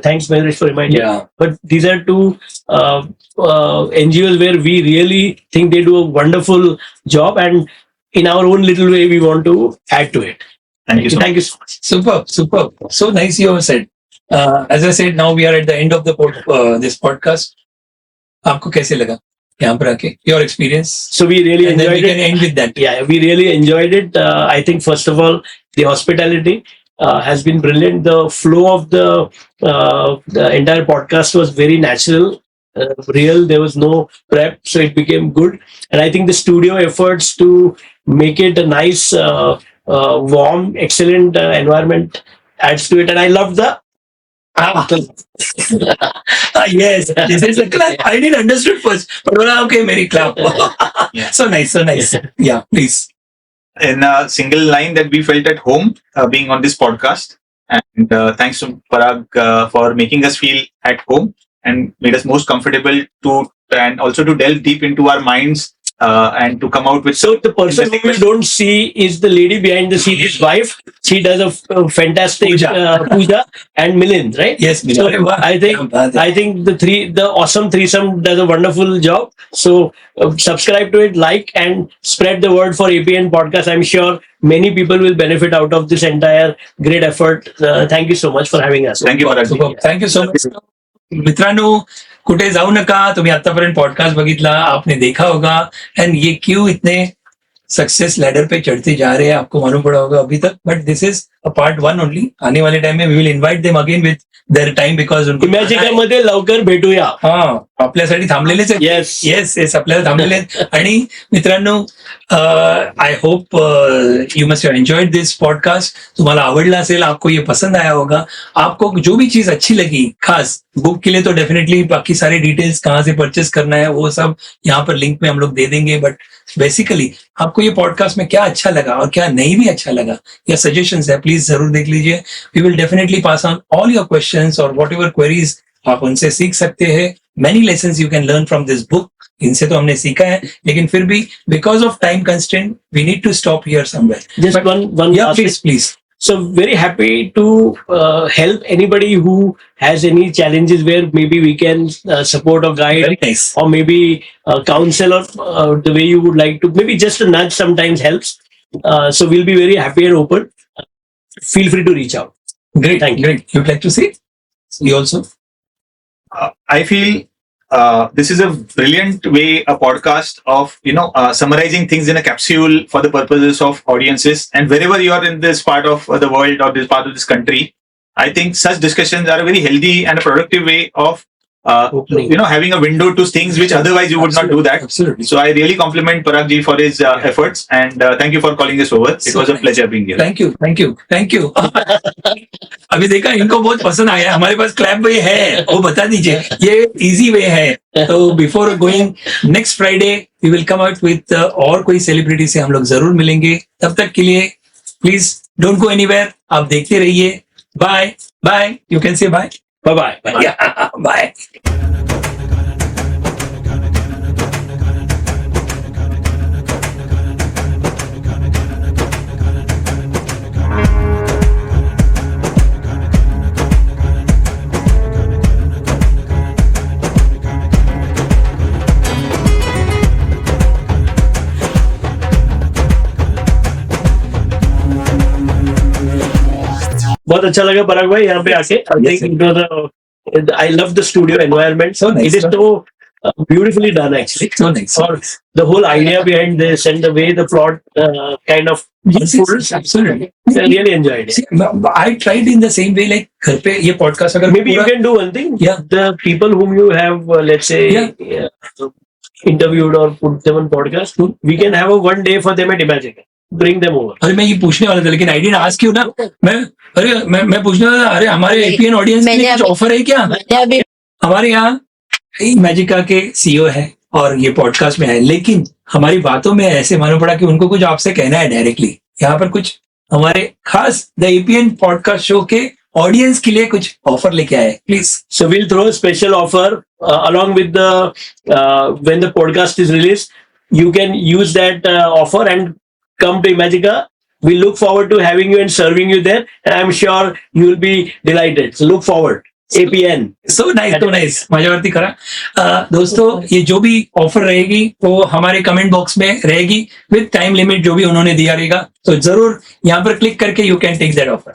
Thanks, Mahesh, for reminding. yeah. But these are two NGOs where we really think they do a wonderful job, and in our own little way, we want to add to it. Thank you so much. Thank you so much. Superb, superb. So nice you have said. As I said, now we are at the end of the this podcast. आपको कैसे लगा यहाँ पर आके? Your experience, So we really and then we enjoyed can it. end with that. Yeah, we really enjoyed it. I think first of all, the hospitality has been brilliant. The flow of the entire podcast was very natural, real. There was no prep, so it became good. And I think the studio efforts to make it a nice, warm, excellent environment adds to it. And I love the Yes, this is a clap. I didn't understood first, but okay, Mary clap. Yeah. So nice, so nice. Yeah, please. In a single line, that we felt at home being on this podcast. And thanks to Parag for making us feel at home and made us most comfortable and also to delve deep into our minds and to come out with. So the person who you don't see is the lady behind the scene, his wife. She does a fantastic Pooja and Milind, right? Yes, So I think the awesome threesome does a wonderful job. So subscribe to it, like, and spread the word for APN podcast. I'm sure many people will benefit out of this entire great effort. Thank you so much for having us. Thank you, Parag. Thank you so much. मित्रांनो, कुठे जाऊ नका. तुम्ही आतापर्यंत podcast बघितला, आपने देखा होगा, एंड ये क्यों इतने सक्सेस लैडर पे चढ़ते जा रहे हैं आपको मालूम पड़ा होगा अभी तक. But this is a part 1 only. आने वाले टाइम में we will invite them again with their time, because Imagica मध्ये लवकर भेटूया. हा, आपल्यासाठी थांबलेलेच आहेत. येस येस येस, आपल्याला थांबलेले आहेत. आणि मित्रांनो, I hope you must have enjoyed this podcast. तुम्हाला आवडला असेल, आपको ये पसंद आया होगा, आपको जो भी चीज अच्छी लगी, खास बुक के लिए तो डेफिनेटली बाकी सारे डिटेल्स कहाँ से परचेस करना है वो सब यहाँ पर लिंक में हम लोग दे देंगे. बट बेसिकली आपको ये पॉडकास्ट में क्या अच्छा लगा और क्या नहीं भी अच्छा लगा या सजेशंस है, प्लीज जरूर देख लीजिए. We will definitely pass on all your questions और वॉट एवर क्वेरीज आप उनसे सीख सकते हैं. Many lessons you can learn from this book. इनसे तो हमने सीखा है, लेकिन फिर भी because of time constraint, we need to stop here somewhere. Just But- one Yeah, last please. So very happy to help anybody who has any challenges where maybe we can support or guide Very nice. or maybe counsel or the way you would like to. Maybe just a nudge sometimes helps. So we'll be very happy and open. Feel free to reach out. Great, Thank you. great. You'd like to say? You also? I feel this is a brilliant way, a podcast of summarizing things in a capsule for the purposes of audiences. And wherever you are in this part of the world or this part of this country, I think such discussions are a very healthy and a productive way of Opening. having a window to things which otherwise you would not do that. Absolutely. So I really compliment Parag ji for his efforts, and thank you for calling us over. It So was a nice. pleasure being here. Thank you, thank you, thank you. अभी देखा इनको बहुत पसंद आया. हमारे पास clap वे है, वो बता दीजिए. ये इजी वे है. तो before going next Friday we will come out with और कोई सेलिब्रिटी से हम लोग जरूर मिलेंगे. तब तक के लिए प्लीज डोंट गो एनीवेयर. आप देखते रहिए. Bye bye. You can say bye. Bye bye. Bye. बहुत अच्छा लगा पराग भाई यहाँ पे आके. Yes, I love the studio environment. So nice, It is sir. so beautifully done actually. So nice. Or the whole idea behind this and the way the plot kind of Yes, unfolds. absolutely. I really enjoyed it. See, I tried in the same way like घर पे ये podcast अगर Maybe you पूरा- can do one thing. Yeah. The people whom you have, let's say, interviewed or put them on podcast, we can have a one day for them at Imagica. Bring them over. अरे मैं ये पूछने वाला था लेकिन I didn't ask you ना. मैं पूछने वाला था. अरे हमारे एपीएन ऑडियंस के लिए मैंने कुछ अभी- ऑफर है क्या? मैंने अभी हमारे यहाँ मैजिका के सीईओ है और ये पॉडकास्ट में है, लेकिन हमारी बातों में ऐसे मालूम पड़ा कि उनको कुछ आपसे कहना है डायरेक्टली. यहाँ पर कुछ हमारे खास द एपीएन पॉडकास्ट शो के ऑडियंस के लिए कुछ ऑफर लेके आए. Please. So we'll throw a special offer along with the when the podcast is released. You can use that offer and come to Imagica. We look forward to having you and serving you there, and I'm sure you will be delighted. So look forward. APN. So nice. मजावरती करा. दोस्तों ये जो भी offer रहेगी वो हमारे comment box में रहेगी विद टाइम लिमिट जो भी उन्होंने दिया रहेगा. तो जरूर यहाँ पर क्लिक करके you can take that offer.